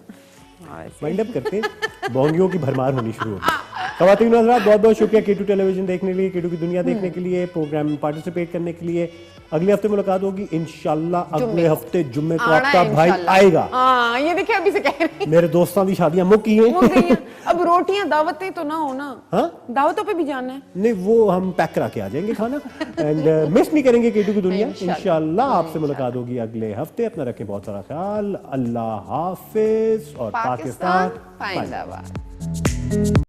वाइंड अप करते हैं, बोंगियों की भरमार होनी शुरू होती है। ख़वातीन और हज़रात, बहुत बहुत शुक्रिया K2 टेलीविजन देखने के लिए, K2 की दुनिया देखने के लिए, प्रोग्राम में पार्टिसिपेट करने के लिए। अगले हफ्ते मुलाकात होगी इंशाल्लाह। अगले हफ्ते जुम्मे को आपका भाई आएगा। हाँ ये देखिए अभी से कह रही मेरे दोस्तों की शादियां मुक्की हैं। अब रोटियां दावतें तो ना हो ना। हाँ दावतों पे भी जाना है। नहीं वो हम पैक करा के आ जाएंगे खाना एंड मिस नहीं करेंगे K2 की दुनिया। इंशाल्लाह आपसे मुलाकात होगी अगले हफ्ते। अपना रखें बहुत सारा ख्याल। अल्लाह हाफिज और पाकिस्तान जिंदाबाद।